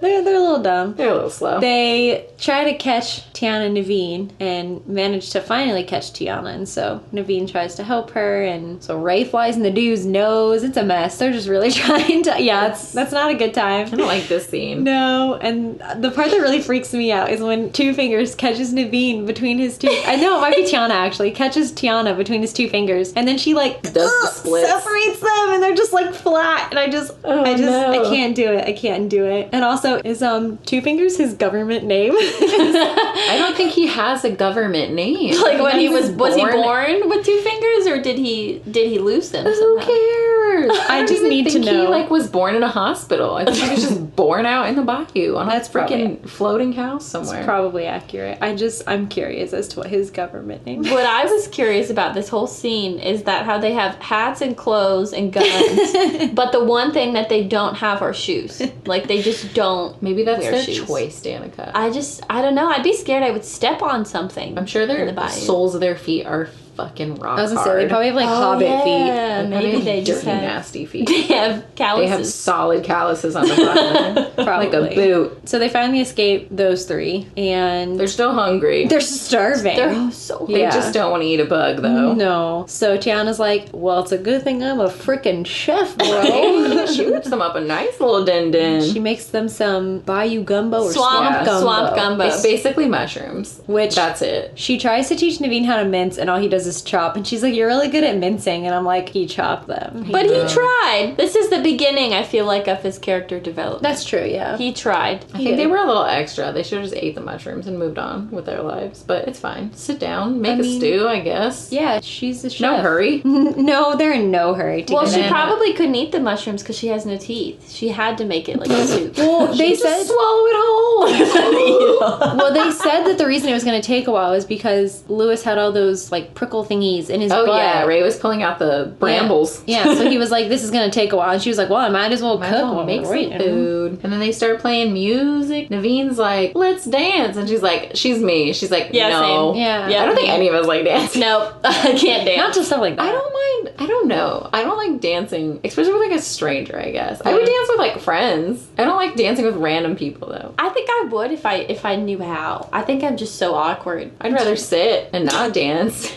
They're a little dumb. They're a little slow. They try to catch Tiana and Naveen and manage to finally catch Tiana. And so Naveen tries to help her. And so Ray flies in the dude's nose. It's a mess. They're just really trying to. Yeah, that's not a good time. I don't like this scene. No, and the part that really freaks me out is when Two Fingers catches Naveen between his 2. I know, it might be Tiana actually. Catches Tiana between his 2 fingers. And then she like Does the splits. separates them and they're just like flat. And I no. can't do it. I can't do it. And also, is Two Fingers his government name? I don't think he has a government name. Like when he was he born born with 2 fingers, or did he lose them? Who somehow? cares? I don't just even need to think know. He like was born in a hospital. I think he was just born out in the bayou on That's a freaking floating house somewhere. Probably accurate. I'm curious as to what his government name is. What I was curious about this whole scene is that how they have hats and clothes and guns, but the one thing that they don't have are shoes. Like they just don't. Maybe that's wear their shoes. choice, Danica. I don't know. I'd be scared I would step on something. I'm sure in the their bayou. soles of their feet are fucking rock I was gonna hard. say, they probably have like hobbit feet. Yeah, maybe they just dirty, have. nasty feet. They have They calluses. have solid calluses on the bottom, like a Probably. boot. So they finally escape those 3, and They're still hungry. they're starving. They're so. They Yeah. just don't want to eat a bug, though. No. So Tiana's like, well, it's a good thing I'm a freaking chef, bro. She whips them up a nice little din-din. She makes them some bayou gumbo or Swamp swamp gumbo. gumbo. It's basically mushrooms. Which- That's it. She tries to teach Naveen how to mince, and all he does is chop. And she's like, you're really good at mincing. And I'm like, he chopped them. But he tried. This is the beginning, I feel like, of his character development. That's true, yeah. He tried. I think they were a little extra. They should have just ate the mushrooms and moved on with their lives. But it's fine. Sit down, make a stew, I guess. Yeah, she's a chef. No hurry. No, they're in no hurry to Well, get she in. probably couldn't eat the mushrooms because she has no teeth. She had to make it like a soup. Well, they Just said swallow it whole. well, they said that the reason it was going to take a while is because Lewis had all those like prickle thingies in his Oh butt. yeah, Ray was pulling out the brambles. Yeah, so he was like, "This is going to take a while," and she was like, "Well, I might as well Might cook as well while make we're some waiting." food. And then they start playing music. Naveen's like, let's dance. And she's like, she's me. She's like, Yeah, no. same. Yeah. Yeah. I don't think any of us like dancing. Nope, I can't dance. Not just stuff like that. I don't mind. I don't know. I don't like dancing, especially with like a stranger, I guess. I would dance with like friends. I don't like dancing with random people though. I think I would if I knew how. I think I'm just so awkward. I'd rather sit and not dance.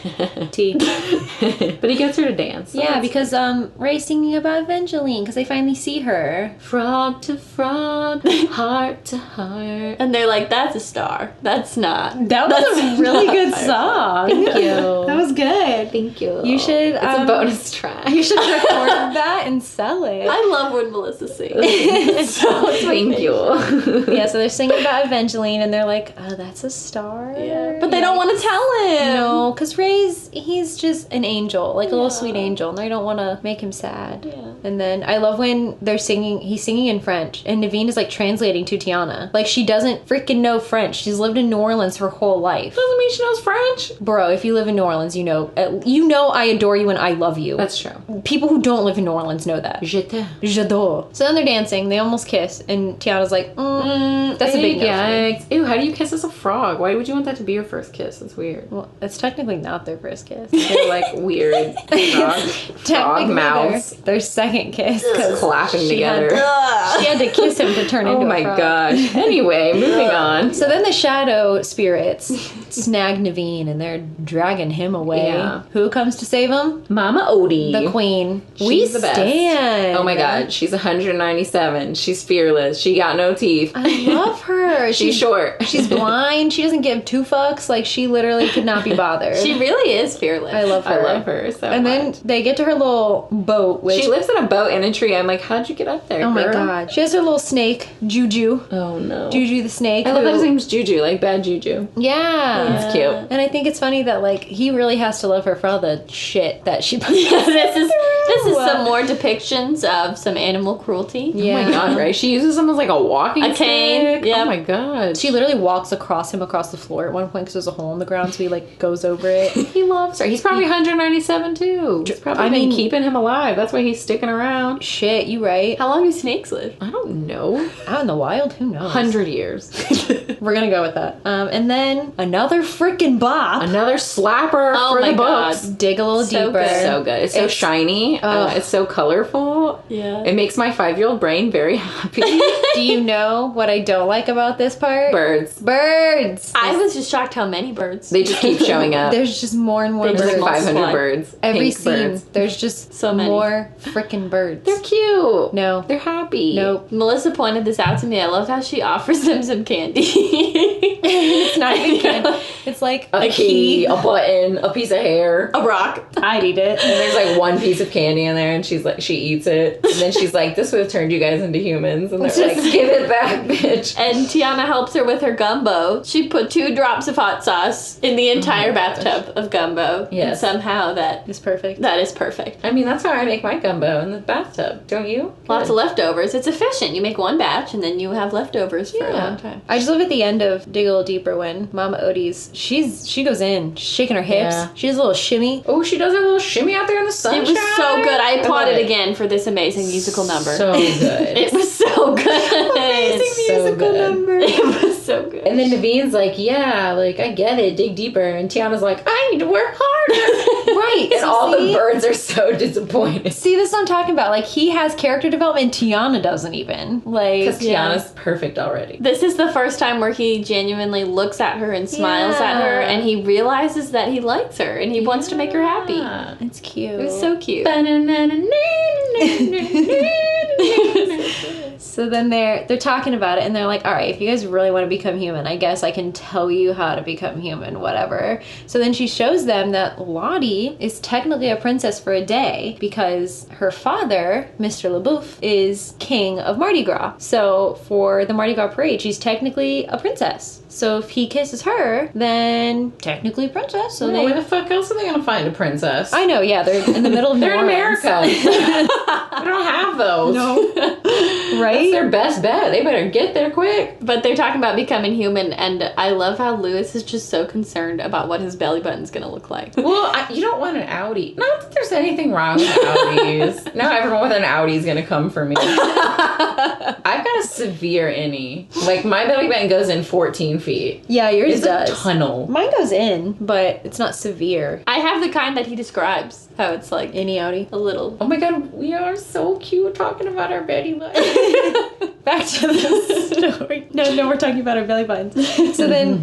Tea. But he gets her to dance. so Yeah, that's- because Ray's singing about Evangeline because they finally see her. frog to frog, heart to heart. And they're like, that's a star. That's not. That was a really good song. Thank you. That was good. Thank you. You should. It's a bonus track. You should record that and sell it. I love when Melissa sings. So it's my Thank favorite. you. Yeah, so they're singing about Evangeline, and they're like, "Oh, that's a star." Yeah. But they don't want to tell him. No, because he's just an angel, like a little sweet angel, and they don't want to make him sad. Yeah. And then I love when they're singing, he's singing in French, and Naveen is like translating to Tiana. Like, she doesn't freaking know French. She's lived in New Orleans her whole life. Doesn't mean she knows French. Bro, if you live in New Orleans, you know I adore you and I love you. That's true. People who don't live in New Orleans know that. Je t'aime. J'adore. So then they're dancing, they almost kiss, and Tiana's like, that's a big no for me. Ew, how do you kiss as a frog? Why would you want that to be your first kiss? That's weird. Well, it's technically not their first kiss. They're like weird frog mouths. Their second kiss. Clapping together. She had to kiss him to turn into Oh a my frog. gosh. Anyway, moving on. So then the shadow spirits snag Naveen and they're dragging him away. Yeah. Who comes to save him? Mama Odie. The queen. She's the best. Stand. Oh my god, she's 197. She's fearless. She got no teeth. I love her. She's short. She's blind. She doesn't give two fucks. Like, she literally could not be bothered. She really is fearless. I love her. I love her so And much. then they get to her little boat, which... She lives in a boat in a tree. I'm like, how'd you get up there, Oh my girl? god. She has her little snake, Juju. Oh no. Juju the snake. I love that who- his name's Juju, like bad juju. Yeah. It's cute. And I think it's funny that, like, he really has to love her for all the shit that she puts This is some more depictions of some animal cruelty. Yeah. Oh my god, right? She uses him as like a walking A cane, stick. yep. Oh my god. She literally walks across the floor at one point because there's a hole in the ground, so he, like, goes over it. He loves her. He's probably 197 too. He's probably been keeping him alive. That's why he's sticking around. Shit, you right. How long do snakes live? I don't know. Out in the wild, who knows? 100 years. We're gonna go with that. And then another freaking bop. Another slapper Oh for my the books. God. Dig a little So deeper. good. So good. It's so It's- shiny. It's so colorful. Yeah. It makes my 5-year-old brain very happy. Do you know what I don't like about this part? Birds. Birds. I was just shocked how many birds. They just keep showing up. There's just more and more They There's just birds. like 500 multiply. birds. Every Pink scene, birds. there's just So many. more freaking birds. They're cute. No. They're happy. Nope. Melissa pointed this out to me. I love how she offers them some candy. It's not even candy. It's like A key, a button, a piece of hair. A rock. I'd eat it. And there's like one piece of candy in there, and she's like, she eats it, and then she's like, "This would have turned you guys into humans." And they're like, "Give it back, bitch." And Tiana helps her with her gumbo. She put 2 drops of hot sauce in the entire bathtub of gumbo. Yes. And somehow that It's perfect. is perfect. I mean, that's how I make my gumbo in the bathtub. Don't you? Lots Good. of leftovers. It's efficient. You make one batch and then you have leftovers for a Yeah. long time. I just love at the end of Dig a Little Deeper when Mama Odie's, she goes in, she's shaking her hips. Yeah. She does a little shimmy. Oh, she does a little shimmy out there in the sunshine. It was so good. I love applauded it. again for this amazing musical number. So good. It was so good. Amazing musical number. It was so good. And then Naveen's like, "Yeah, like I get it, dig deeper." And Tiana's like, "I need to work harder." Right. And so all see? the birds are so disappointed. See, this is what I'm talking about. Like, he has character development, Tiana doesn't even. Like, Because Tiana's perfect already. This is the first time where he genuinely looks at her and smiles at her, Yeah. and he realizes that he likes her and he wants to make her happy. Yeah. it's cute. It was so cute. So then they're talking about it, and they're like, all right, if you guys really want to become human, I guess I can tell you how to become human, whatever. So then she shows them that Lottie is technically a princess for a day because her father, Mr. LaBeouf, is king of Mardi Gras. So for the Mardi Gras parade, she's technically a princess. So if he kisses her, then technically a princess. So Where they... the fuck else are they gonna find a princess? I know, yeah, they're in the middle of They're in New Orleans. America. We don't have those. No. Right? That's their best bet. They better get there quick. But they're talking about becoming human, and I love how Lewis is just so concerned about what his belly button's gonna look like. Well, you don't want an Audi. Not that there's anything wrong with Audis. Now everyone with an Audi is gonna come for me. I've got a severe innie. Like, my belly button goes in 14 feet. Yeah, yours It's does. a tunnel. Mine goes in, but it's not severe. I have the kind that he describes, how it's like Any Audi. a little. Oh my god, we are so cute talking about our belly button. Back to the story. No, we're talking about our belly buttons. So then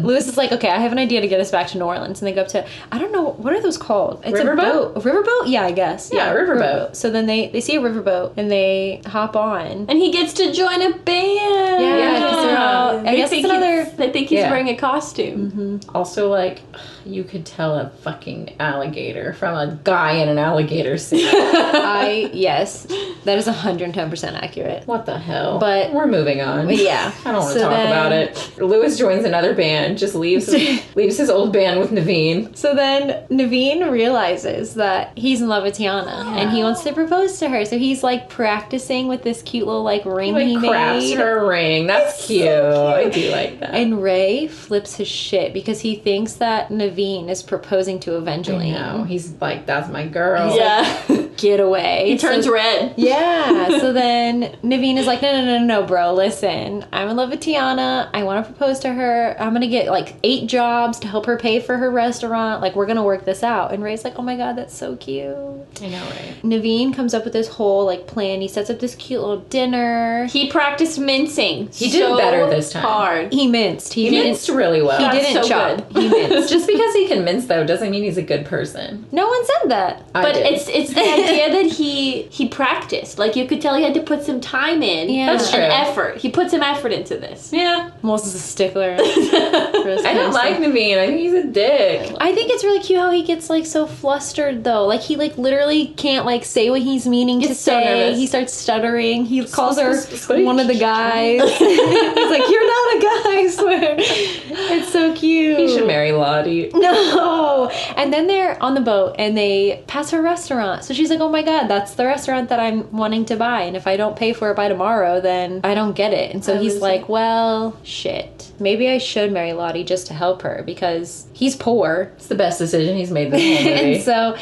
Lewis is like, okay, I have an idea to get us back to New Orleans. And they go up to, I don't know, what are those called? It's Riverboat? a boat. A riverboat? Yeah, I guess. Yeah, a riverboat. So then they see a riverboat and they hop on. And he gets to join a band. Yeah, 'cause they're all- I They guess think it's another- They think he's Yeah. wearing a costume. Also, like, you could tell a fucking alligator from a guy in an alligator suit. Yes, that is 110% accurate. What the hell? But we're moving on. Yeah. I don't want to talk about it. Lewis joins another band, just leaves his old band with Naveen. So then Naveen realizes that he's in love with Tiana and he wants to propose to her. So he's like practicing with this cute little like ring he crafts made. her a ring. That's cute. I do like that. And Ray flips his shit because he thinks that Naveen is proposing to Evangeline. No, he's like, that's my girl. Get away. He turns red. Yeah. So then Naveen is like, no, bro, listen. I'm in love with Tiana. I want to propose to her. I'm going to get like 8 jobs to help her pay for her restaurant. Like, we're going to work this out. And Ray's like, oh my God, that's so cute. I know, right? Naveen comes up with this whole like plan. He sets up this cute little dinner. He practiced mincing. He did better this time. Hard. He minced. He minced really well. He didn't so chop. good. He minced. Just because he can mince, though, doesn't mean he's a good person. No one said that. But it's the idea that he practiced. Like, you could tell he had to put some time in. Yeah. That's true. And effort. He put some effort into this. Yeah. Most is a stickler. I don't like Naveen. I think he's a dick. I think it's really cute how he gets like so flustered though. Like he like literally can't like say what he's meaning to He's so say. nervous. He starts stuttering. He calls her one of the guys. He's like, "You're not a guy, I swear." It's so cute. He should marry Lottie. No. And then they're on the boat and they pass her restaurant. So she's like, oh my God, that's the restaurant that I'm wanting to buy. And if I don't pay for it by tomorrow, then I don't get it. And so he's like, well, shit. Maybe I should marry Lottie just to help her because he's poor. It's the best decision he's made this whole movie. And so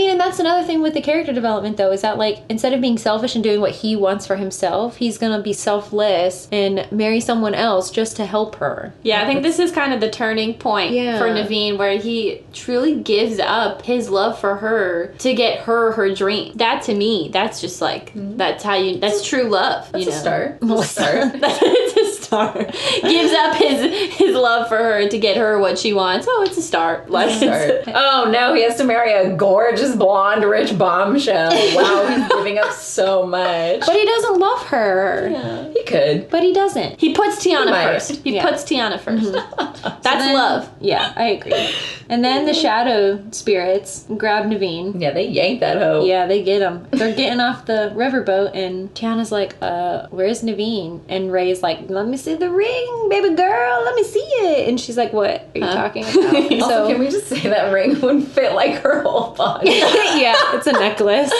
and that's another thing with the character development though, is that like instead of being selfish and doing what he wants for himself, he's gonna be selfless and marry someone else just to help her. Yeah, I think this is kind of the turning point for Naveen, where he truly gives up his love for her to get her dream. That to me, that's just like that's true love. That's you a know? start. It's a start. It's a start. Gives up his love for her to get her what she wants. Oh, it's a start. Let's start. Oh no, he has to marry a gorgeous blonde rich bombshell. Wow, he's giving up so much. But he doesn't love her. Yeah, he could. But he doesn't. He puts Tiana might. first. He puts Tiana first. That's love. Yeah, I agree. And then the shadow spirits grab Naveen. Yeah, they yanked that hoe. Yeah, they get him. They're getting off the riverboat, and Tiana's like, where's Naveen? And Ray's like, let me see the ring, baby girl, let me see it. And she's like, what are you talking about? Also, can we just say that ring wouldn't fit like her whole body? Yeah, it's a necklace.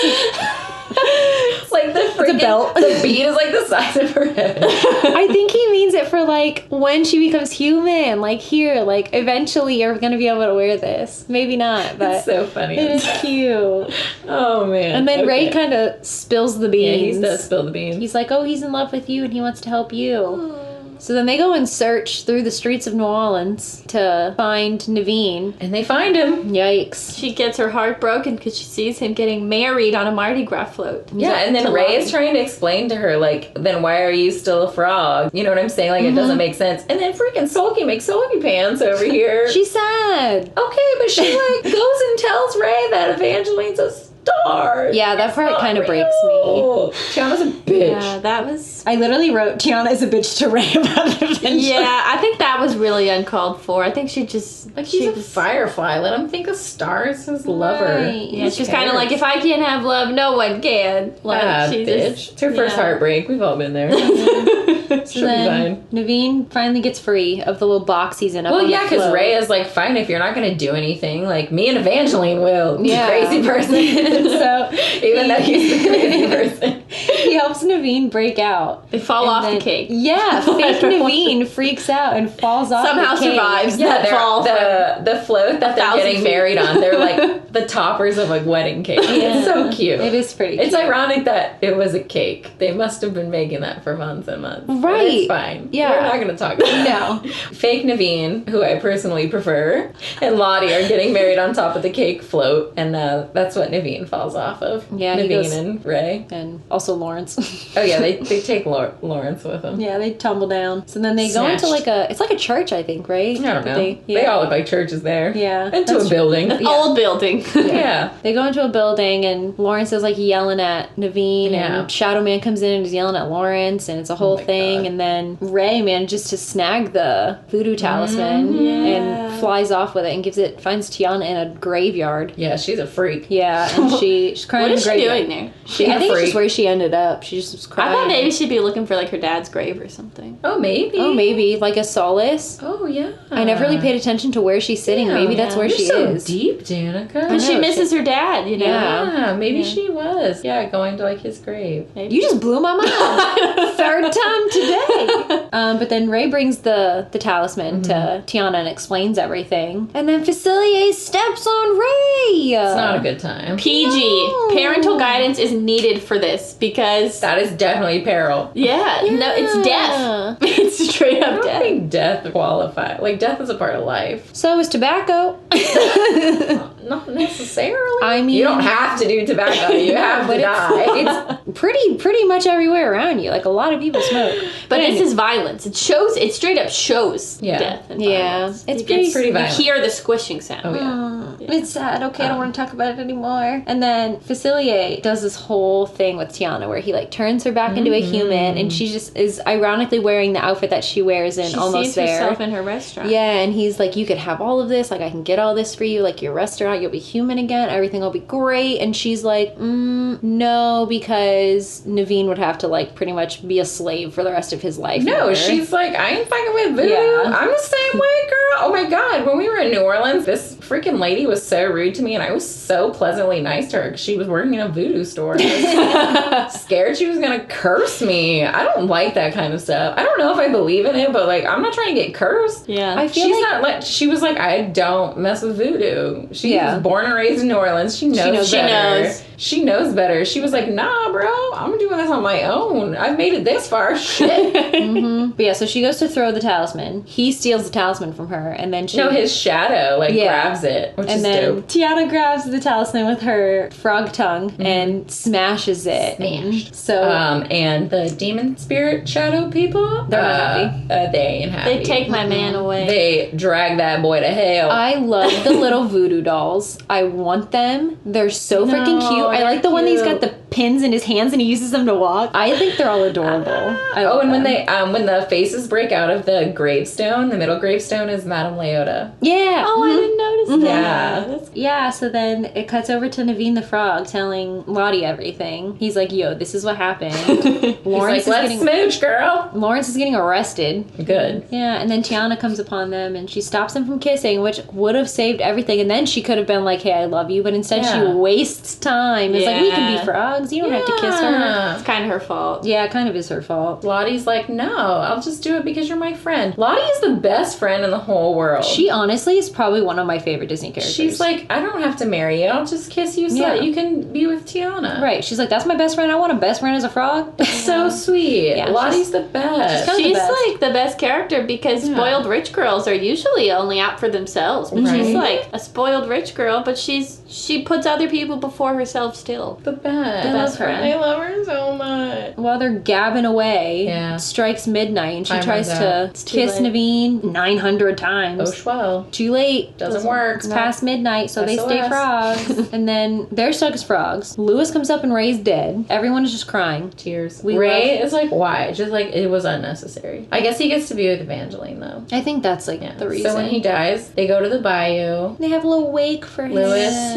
It's like the freaking belt. The bead is like the size of her head. I think he means it for like when she becomes human. Like here, like eventually you're gonna be able to wear this. Maybe not, but It's so funny. it is cute. Oh man. And then Ray kind of spills the beans. Yeah, he does spill the beans. He's like, oh, he's in love with you and he wants to help you. So then they go and search through the streets of New Orleans to find Naveen. And they find him. Yikes. She gets her heart broken because she sees him getting married on a Mardi Gras float. Yeah, and then Ray is trying to explain to her, like, then why are you still a frog? You know what I'm saying? Like, it doesn't make sense. And then freaking Sulky McSulky Pants over here. She's sad. Okay, but she, like, goes and tells Ray that Evangeline's a star. Yeah, that part kind of breaks me. Tiana's a bitch. Yeah, that was... I literally wrote Tiana is a bitch to Ray about Evangeline. Yeah, I think that was really uncalled for. I think she just... Like, he's a firefly. Let him think a star is his lover. Right. Yeah, she's kind of like, if I can't have love, no one can. Like, she bitch. just... It's her first heartbreak. We've all been there. So then Naveen finally gets free of the little box he's in. Well, yeah, because Ray is like, fine, if you're not going to do anything, like, me and Evangeline will. Yeah. Crazy person. So even though he's the crazy person. He helps Naveen break out. They fall off the cake. Yeah, fake Naveen freaks out and falls off Somehow the cake. survives Yeah, that fall. the float that they're 1,000 getting feet. married on, they're like the toppers of a wedding cake. It's so cute. It is pretty cute. It's ironic that it was a cake. They must have been making that for months and months. But Right. it's fine. Yeah. We're not going to talk about that. No. Fake Naveen, who I personally prefer, and Lottie are getting married on top of the cake float, and that's what Naveen falls off of. Yeah, he Naveen goes- and Ray. And also Lauren. Lawrence. Oh yeah, they take Lawrence with them. Yeah, they tumble down. So then they go into like it's like a church, I think, right? I don't know. They all look like churches there. Yeah. Into a building. Old building. Yeah. They go into a building and Lawrence is like yelling at Naveen and Shadow Man comes in and is yelling at Lawrence and it's a whole thing. God. And then Ray manages to snag the voodoo talisman and flies off with it and finds Tiana in a graveyard. Yeah, she's a freak. Yeah, and she's crying. What is she doing there? I think it's just where she ended up. She just was crying. I thought maybe she'd be looking for like her dad's grave or something. Oh, maybe. Like a solace. Oh, yeah. I never really paid attention to where she's sitting. Maybe that's where she is. Deep, Danica. And she misses her dad, you know? Yeah, maybe she was. Yeah, going to like his grave. Maybe. You just blew my mind. Third time today. But then Ray brings the talisman to Tiana and explains everything. And then Facilier steps on Ray. It's not a good time. PG. No. Parental guidance is needed for this because... That is definitely peril. Yeah. No, it's death. It's straight up death. I think death qualifies. Like, death is a part of life. So is tobacco. Not necessarily. I mean... You don't have to do tobacco. You have to die. It's pretty much everywhere around you. Like, a lot of people smoke. But this is violence. It straight up shows death and violence. It's pretty violent. You hear the squishing sound. Oh, yeah. It's sad. Okay, I don't want to talk about it anymore. And then Facilier does this whole thing with Tiana where he, like, turns her back into a human, and she just is ironically wearing the outfit that she wears in Almost There. She sees herself in her restaurant. Yeah, and he's like, you could have all of this. Like, I can get all this for you. Like, your restaurant, you'll be human again. Everything will be great. And she's like, no, because Naveen would have to, like, pretty much be a slave for the rest of his life. No, she's like, I ain't fucking with voodoo. Yeah. I'm the same way, girl. Oh my God. When we were in New Orleans, this freaking lady was so rude to me, and I was so pleasantly nice to her because she was working in a voodoo store. I was scared she was going to curse me. I don't like that kind of stuff. I don't know if I believe in it, but, like, I'm not trying to get cursed. Yeah. I feel She's not like, she was like, I don't mess with voodoo. She was born and raised in New Orleans. She knows better. She knows better. She was like, nah, bro, I'm doing this on my own. I've made it this far. Shit. But yeah, so she goes to throw the talisman. He steals the talisman from her, and then she... No, his shadow, grabs it, which is dope. Tiana grabs the talisman with her frog tongue and smashes it. Smashed. So... and the demon spirit shadow people... They're not happy. They ain't happy. They take my man away. They drag that boy to hell. I love the little voodoo dolls. I want them. They're so freaking cute. I like the one that's got the pins in his hands and he uses them to walk. I think they're all adorable. And when they when the faces break out of the gravestone, the middle gravestone is Madame Leota. Yeah. Oh, I didn't notice that. Yeah, so then it cuts over to Naveen the Frog telling Lottie everything. He's like, yo, this is what happened. Lawrence is let's smooch, girl. Lawrence is getting arrested. Good. Yeah, and then Tiana comes upon them and she stops him from kissing, which would have saved everything. And then she could have been like, hey, I love you. But instead she wastes time. It's like, we can be frogs. You don't have to kiss her. It's kind of her fault. Yeah, it kind of is her fault. Lottie's like, no, I'll just do it because you're my friend. Lottie is the best friend in the whole world. She honestly is probably one of my favorite Disney characters. She's like, I don't have to marry you. I'll just kiss you so that you can be with Tiana. Right. She's like, that's my best friend. I want a best friend as a frog. So sweet. Yeah, Lottie's the best. She's like the best character because spoiled rich girls are usually only out for themselves. But she's like a spoiled rich girl, but she puts other people before herself still. The best. The best friend. I love her so much. While they're gabbing away, it strikes midnight and she tries to kiss Naveen 900 times. Oh, swell. Too late. Doesn't work. It's past midnight, so they stay frogs. And then they're stuck as frogs. Lewis comes up and Ray's dead. Everyone is just crying. Tears. Ray is like, why? Just like, it was unnecessary. I guess he gets to be with Evangeline, though. I think that's like the reason. So when he dies, they go to the bayou. They have a little wake for him. Lewis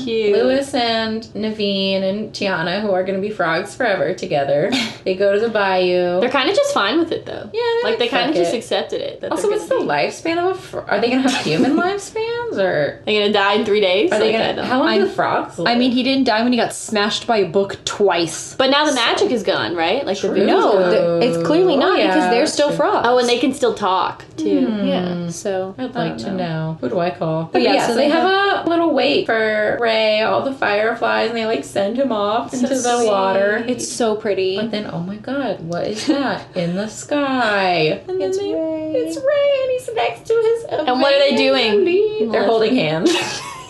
cute. and Naveen and Tiana, who are going to be frogs forever together, they go to the bayou. They're kind of just fine with it, though. Yeah, they kind of just accepted it. Also, what's the lifespan of a frog? Are they going to have human lifespans, or are they going to die in 3 days? Are they going to? How long do frogs live? I mean, he didn't die when he got smashed by a book twice. But now the magic is gone, right? Like it's clearly not because they're still frogs. Oh, and they can still talk too. Yeah. So I'd like to know. Who do I call? But yeah, so they have a little wake for Ray, all the fireflies, and they like send him off into the water. It's so pretty. But then, oh my God, what is that in the sky? And then it's Ray. It's Ray, and he's next to his. And what are they doing? They're holding hands.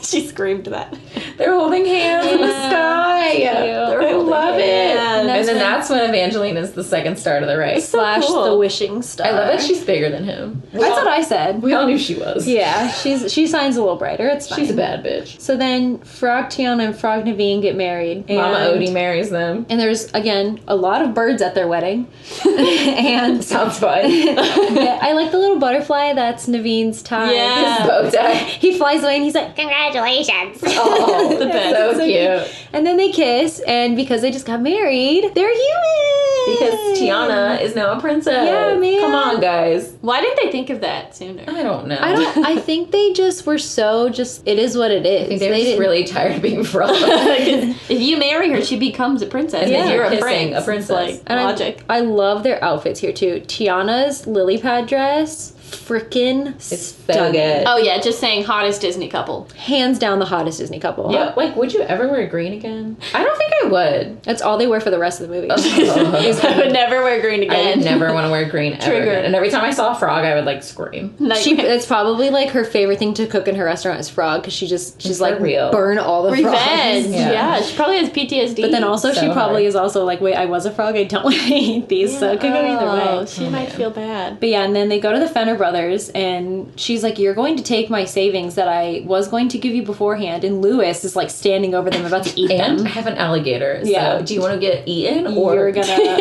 She screamed that. They're holding hands in the sky. I love it. And then That's when Evangeline is the second star to the right. Slash cool. the wishing star. I love that she's bigger than him. That's what I said. We all knew she was. Yeah, she shines a little brighter. It's fine. She's a bad bitch. So then Frog Tiana and Frog Naveen get married. And, Mama Odie marries them. And there's, again, a lot of birds at their wedding. And Sounds fun. yeah, I like the little butterfly that's Naveen's tie. Yeah. Bow tie. He flies away and he's like, congratulations. Oh, The best. so cute. And then they kiss, and because they just got married, they're human. Because Tiana is now a princess. Yeah, man. Come on, guys. Why didn't they think of that sooner? I don't know. I think they just were so it is what it is. I think they were just didn't- really tired of being frogs. If you marry her, she becomes a princess. And then And you're you're a kissing prince. a princess. Like, And logic. I love their outfits here too. Tiana's lily pad dress, freaking It's so stunning. good. Oh yeah, just saying hottest Disney couple. Hands down the hottest Disney couple. Yeah, like, would you ever wear green again? I don't think I would. That's all they wear for the rest of the movie. I would never wear green I again. would never want to wear green ever Trigger. again. And every time I saw a frog, I would, like, scream. It's probably like her favorite thing to cook in her restaurant is frog because she's like real. burn all the Revenge. frogs. Yeah. She probably has PTSD. But then also So she probably hard. is also like, wait, I was a frog. I don't want to eat these, so it could go either way. She might feel bad. But yeah, and then they go to the Fenner brothers, and she's like, "You're going to take my savings that I was going to give you beforehand." And Lewis is like standing over them, about to eat And them. I have an alligator. Yeah. So do you want to get eaten or You're gonna.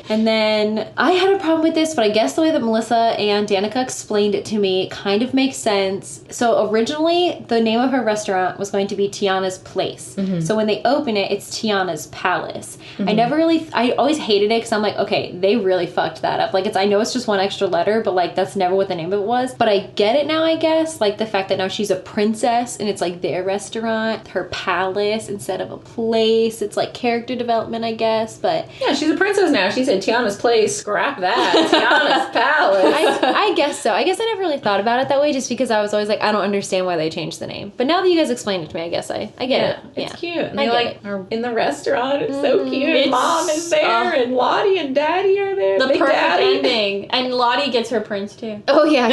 And then I had a problem with this, but I guess the way that Melissa and Danica explained it to me kind of makes sense. So originally, the name of her restaurant was going to be Tiana's Place. So when they open it, it's Tiana's Palace. I always hated it because I'm like, okay, they really fucked that up. Like, I know it's just one extra letter, but like that's never what the name of it was. But I get it now, I guess. Like the fact that now she's a princess and it's like their restaurant, her palace instead of a place. It's like character development, I guess. But Yeah, she's a princess now. She said Tiana's place. Scrap that. Tiana's palace. I guess so. I guess I never really thought about it that way just because I was always like, I don't understand why they changed the name. But now that you guys explained it to me, I guess I get Yeah, it. it's cute. And I they get like it. are in the restaurant. It's so cute. It's- Mom is there, and Lottie and Daddy are there. The Big perfect Daddy. ending. And Lottie gets her prince too. Oh yeah,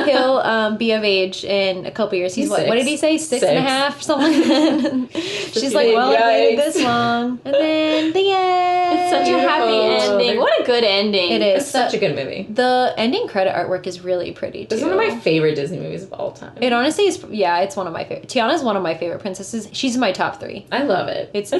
he'll be of age in a couple years. He's what? What did he say? Six and a half, something like that. She's like, well, I waited Yikes. this long, and then the end. It's such a happy Beautiful. ending. What a good ending. It It's is such a good movie. The ending credit artwork is really pretty too. It's one of my favorite Disney movies of all time. It honestly is. Yeah, it's one of my favorite. Tiana's one of my favorite princesses. She's in my top 3. I love it. It's so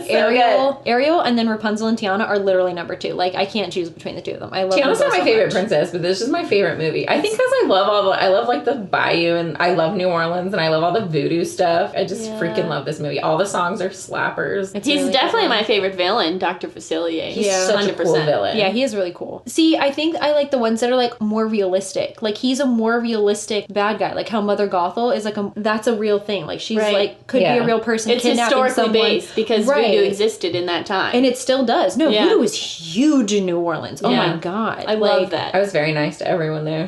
Ariel, and then Rapunzel and Tiana are literally number 2. Like I can't choose between the two of them. I love Tiana's them not both my so favorite much. princess, but this is my favorite movie. I think because I love like the Bayou, and I love New Orleans, and I love all the voodoo stuff. I just freaking love this movie. All the songs are slappers. It's He's really definitely good. my favorite villain, Dr. Facilier. He's Yeah. such a cool villain. Yeah, he is really cool. See, I think I like the ones that are like more realistic. Like he's a more realistic bad guy. Like how Mother Gothel is like that's a real thing. Like she's Right. like could be Yeah. a real person. It's kidnapping historically someone. based because Right. voodoo existed in that time. And it still does. No, Yeah. voodoo is huge in New Orleans. Oh Yeah. my god. I love that. I was very nice to everyone there.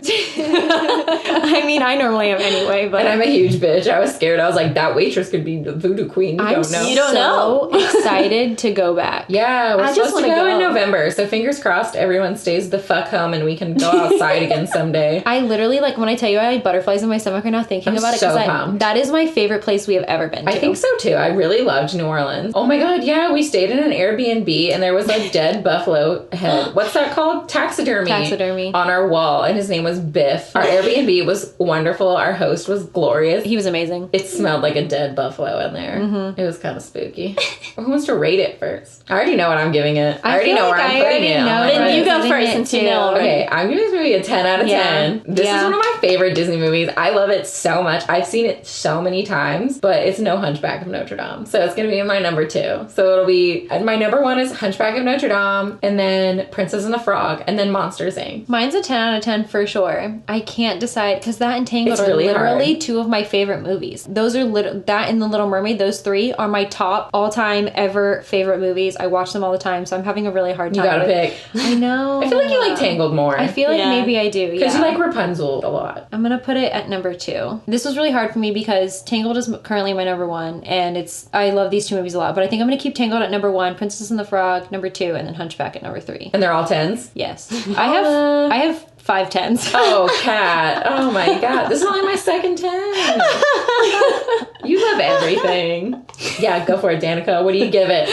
I mean, I normally am anyway, but And I'm a huge bitch. I was scared. I was like, that waitress could be the voodoo queen. You I'm don't know. You don't so excited to go back. Yeah, we're I just supposed to wanna go in go. November. So fingers crossed everyone stays the fuck home and we can go outside again someday. I literally, like, when I tell you I had butterflies in my stomach right now thinking I'm about it, so because pumped. that is my favorite place we have ever been to. I think so too. I really loved New Orleans. Oh my god, yeah, we stayed in an Airbnb and there was a dead buffalo head. What's that called? Taxidermy. Taxidermy. On our wall, and his name was Biff. Our Airbnb was wonderful. Our host was glorious. He was amazing. It smelled like a dead buffalo in there. Mm-hmm. It was kind of spooky. Who wants to rate it first? I already know what I'm giving it. I already feel know like where I'm I putting already it. on know my what Then list. you go giving first it since you to. know already. Okay, I'm giving this movie a 10 out of Yeah. 10. This Yeah. is one of my favorite Disney movies. I love it so much. I've seen it so many times, but it's no Hunchback of Notre Dame. So it's going to be in my number 2. So it'll be, my number 1 is Hunchback of Notre Dame, and then Princess and the Frog, and then Monsters, Inc. Mine's a 10 out of 10 for sure. I can't decide because that and Tangled It's are really literally hard. 2 of my favorite movies. Those are that and The Little Mermaid, those 3 are my top all-time ever favorite movies. I watch them all the time, so I'm having a really hard You time. gotta with- pick. I know. I feel like you like Tangled more. I feel like Yeah. maybe I do. Because Yeah. you like Rapunzel a lot. I'm gonna put it at number 2. This was really hard for me because Tangled is currently my number 1, and I love these 2 movies a lot. But I think I'm gonna keep Tangled at number 1, Princess and the Frog number 2, and then Hunchback at number 3. And they're all 10s. Yes, I have 5 tens. Oh, Kat. Oh my God. This is only my second 10. You love everything. Yeah, go for it, Danica. What do you give it?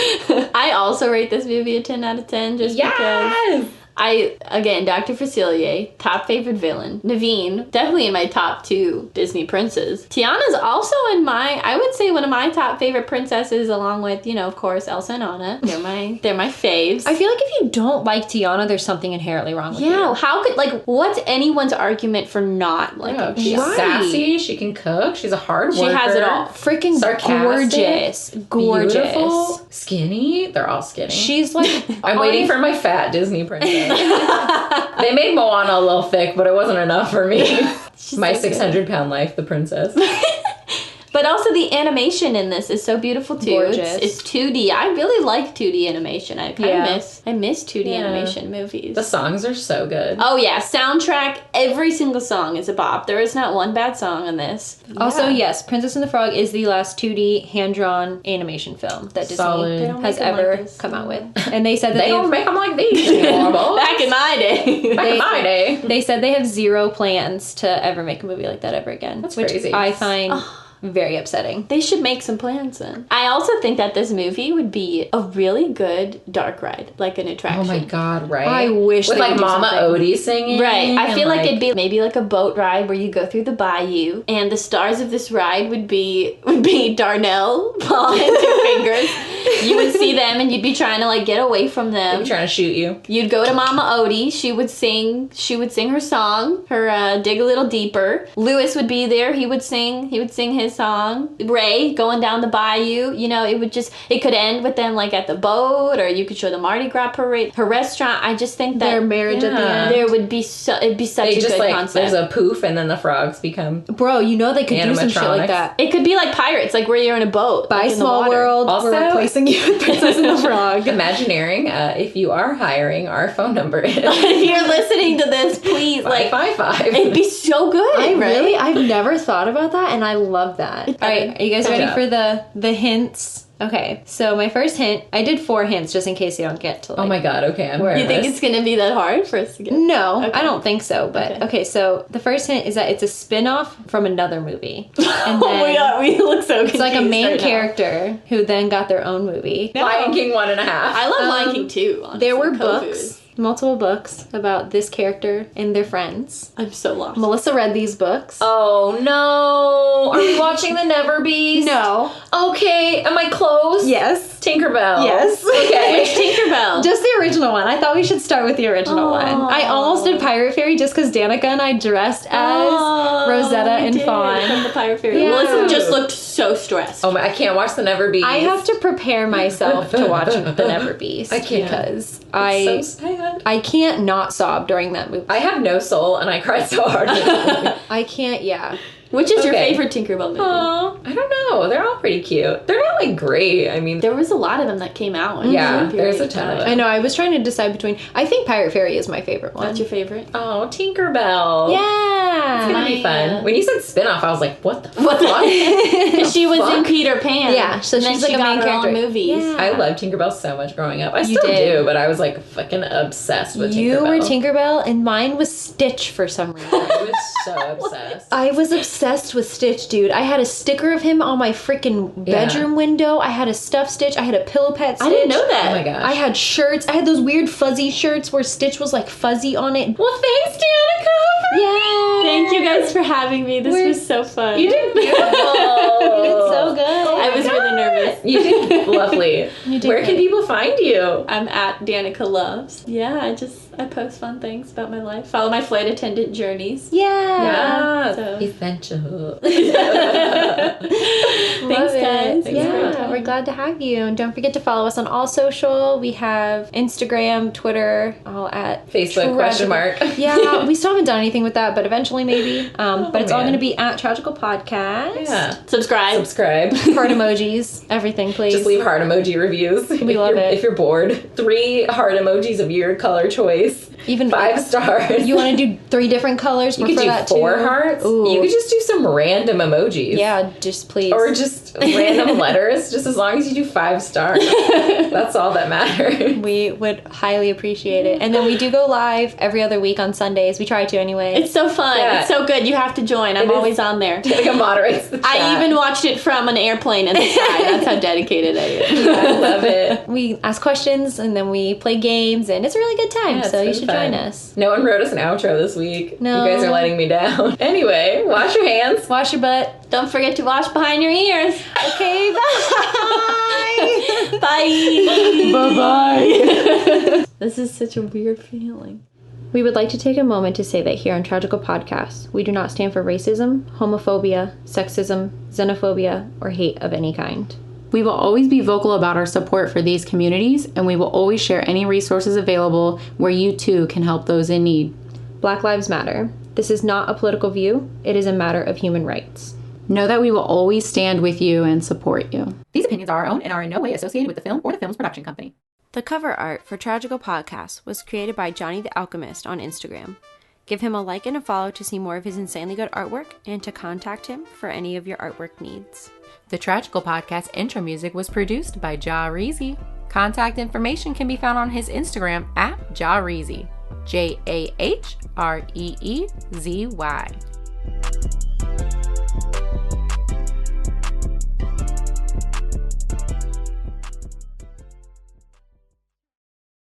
I also rate this movie a 10 out of 10 just because again, Dr. Facilier, top favorite villain. Naveen, definitely in my top 2 Disney princes. Tiana's also in I would say one of my top favorite princesses, along with, of course, Elsa and Anna. They're my faves. I feel like if you don't like Tiana, there's something inherently wrong with you. Yeah, how could, what's anyone's argument for not liking Tiana? She's sassy, she can cook, she's a hard worker. She has it all. Freaking sarcastic, gorgeous. Beautiful, skinny. They're all skinny. She's like... I'm waiting for my fat Disney princess. They made Moana a little thick, but it wasn't enough for me. My 600-pound life, the princess. But also the animation in this is so beautiful too. Gorgeous. It's 2D. I really like 2D animation. I miss 2D animation movies. The songs are so good. Oh yeah, soundtrack. Every single song is a bop. There is not one bad song in this. Also, yes, Princess and the Frog is the last 2D hand-drawn animation film that Disney has ever come out with. And they said that they don't make them like these anymore. Back in my day. They said they have 0 plans to ever make a movie like that ever again. That's which crazy. I find... very upsetting. They should make some plans then. I also think that this movie would be a really good dark ride, like an attraction. Oh my God, right? I wish with they like would do Mama something. Odie singing. Right. I feel like it'd be maybe like a boat ride where you go through the bayou, and the stars of this ride would be Darnell, Paul, and 2 fingers. You would see them, and you'd be trying to get away from them. They'd be trying to shoot you. You'd go to Mama Odie. She would sing her song, her Dig a Little Deeper. Lewis would be there. He would sing his song. Ray going down the bayou. It could end with them at the boat, or you could show the Mardi Gras parade. Her restaurant. I just think that their marriage at the end. There would be it'd be such a good concept. There's a poof, and then the frogs become. Bro, they could do some shit like that. It could be like Pirates, where you're in a boat. Bye, Small World. Also, we're replacing you with Princess and the Frog. Imagineering, if you are hiring, our phone number is. If you're listening to this, please 555. It'd be so good. I've never thought about that, and I love that. All right, are you guys ready for the hints? Okay, so my first hint, I did 4 hints just in case you don't get to oh my God, okay, I'm You think it's gonna be that hard for us to get? No, okay. I don't think so, but okay, so the first hint is that it's a spin-off from another movie. And then oh my God, we look so confused. It's like a main character who then got their own movie. Lion King 1.5. I love Lion King 2, honestly. There were multiple books about this character and their friends. I'm so lost. Melissa read these books. Oh no. Are we watching the Never Beast? No. Okay, am I close? Yes. Tinkerbell. Yes. Okay. Which Tinkerbell? Just the original one. I thought we should start with the original one. I almost did Pirate Fairy just because Danica and I dressed as Rosetta and Fawn. From the Pirate Fairy. Yeah. Melissa just looked so stressed. Oh my, I can't watch the Never Beast. I have to prepare myself to watch the Never Beast. I can't. Because I'm so sad. I can't not sob during that movie. I have no soul, and I cried so hard. I can't, yeah. Which is your favorite Tinkerbell movie? I don't know. They're all pretty cute. They're not great. I mean, there was a lot of them that came out. Yeah, there's a ton of them. I know. I was trying to decide between. I think Pirate Fairy is my favorite one. That's your favorite? Oh, Tinkerbell. Yeah. It's gonna be fun. When you said spin-off, I was like, what the fuck? Because she was in Peter Pan. Yeah, so and she's then like a main got her own character. movies. Yeah. I loved Tinkerbell so much growing up. I still do, but I was like fucking obsessed with Tinkerbell. You were Tinkerbell, and mine was Stitch for some reason. I was so obsessed. I was obsessed with Stitch, dude. I had a sticker of him on my freaking bedroom window. I had a stuffed Stitch. I had a pillow pet Stitch. I didn't know that. Oh my gosh. I had shirts. I had those weird fuzzy shirts where Stitch was like fuzzy on it. Well, thanks, Danica. Yeah. Thank you guys for having me. This was so fun. You did beautiful. You did so good. I was really nervous. You did lovely. Where can people find you? I'm at Danica Loves. Yeah, I post fun things about my life. Follow my flight attendant journeys. Yeah. So. Essential. Thanks, guys. Yeah, we're glad to have you. And don't forget to follow us on all social. We have Instagram, Twitter, all at Facebook, question mark. Yeah, we still haven't done anything with that, but eventually maybe. But it's all man. going to be at Tragical Podcast. Yeah. Subscribe. Heart emojis, everything, please. Just leave heart emoji reviews. We love it. If you're bored. 3 heart emojis of your color choice. Even 5 stars. You want to do 3 different colors? You could do that 4 too? hearts. Ooh. You could just do some random emojis. Yeah, just please. Or just random letters, just as long as you do 5 stars. That's all that matters. We would highly appreciate it. And then we do go live every other week on Sundays. We try to anyway. It's so fun. Yeah. It's so good. You have to join. I'm always on there. Danica moderates the chat. I even watched it from an airplane in the sky. That's how dedicated I am. I love it. We ask questions and then we play games, and it's a really good time. Yeah, so you really should fun. join us. No one wrote us an outro this week. No. You guys are letting me down. Anyway, wash your hands. Wash your butt. Don't forget to wash behind your ears. Okay, bye. Bye. Bye-bye. This is such a weird feeling. We would like to take a moment to say that here on Tragical Podcast, we do not stand for racism, homophobia, sexism, xenophobia, or hate of any kind. We will always be vocal about our support for these communities, and we will always share any resources available where you too can help those in need. Black Lives Matter. This is not a political view. It is a matter of human rights. Know that we will always stand with you and support you. These opinions are our own and are in no way associated with the film or the film's production company. The cover art for Tragical Podcast was created by Johnny the Alchemist on Instagram. Give him a like and a follow to see more of his insanely good artwork and to contact him for any of your artwork needs. The Tragical Podcast intro music was produced by Jahreezy. Contact information can be found on his Instagram at Jahreezy. Jahreezy.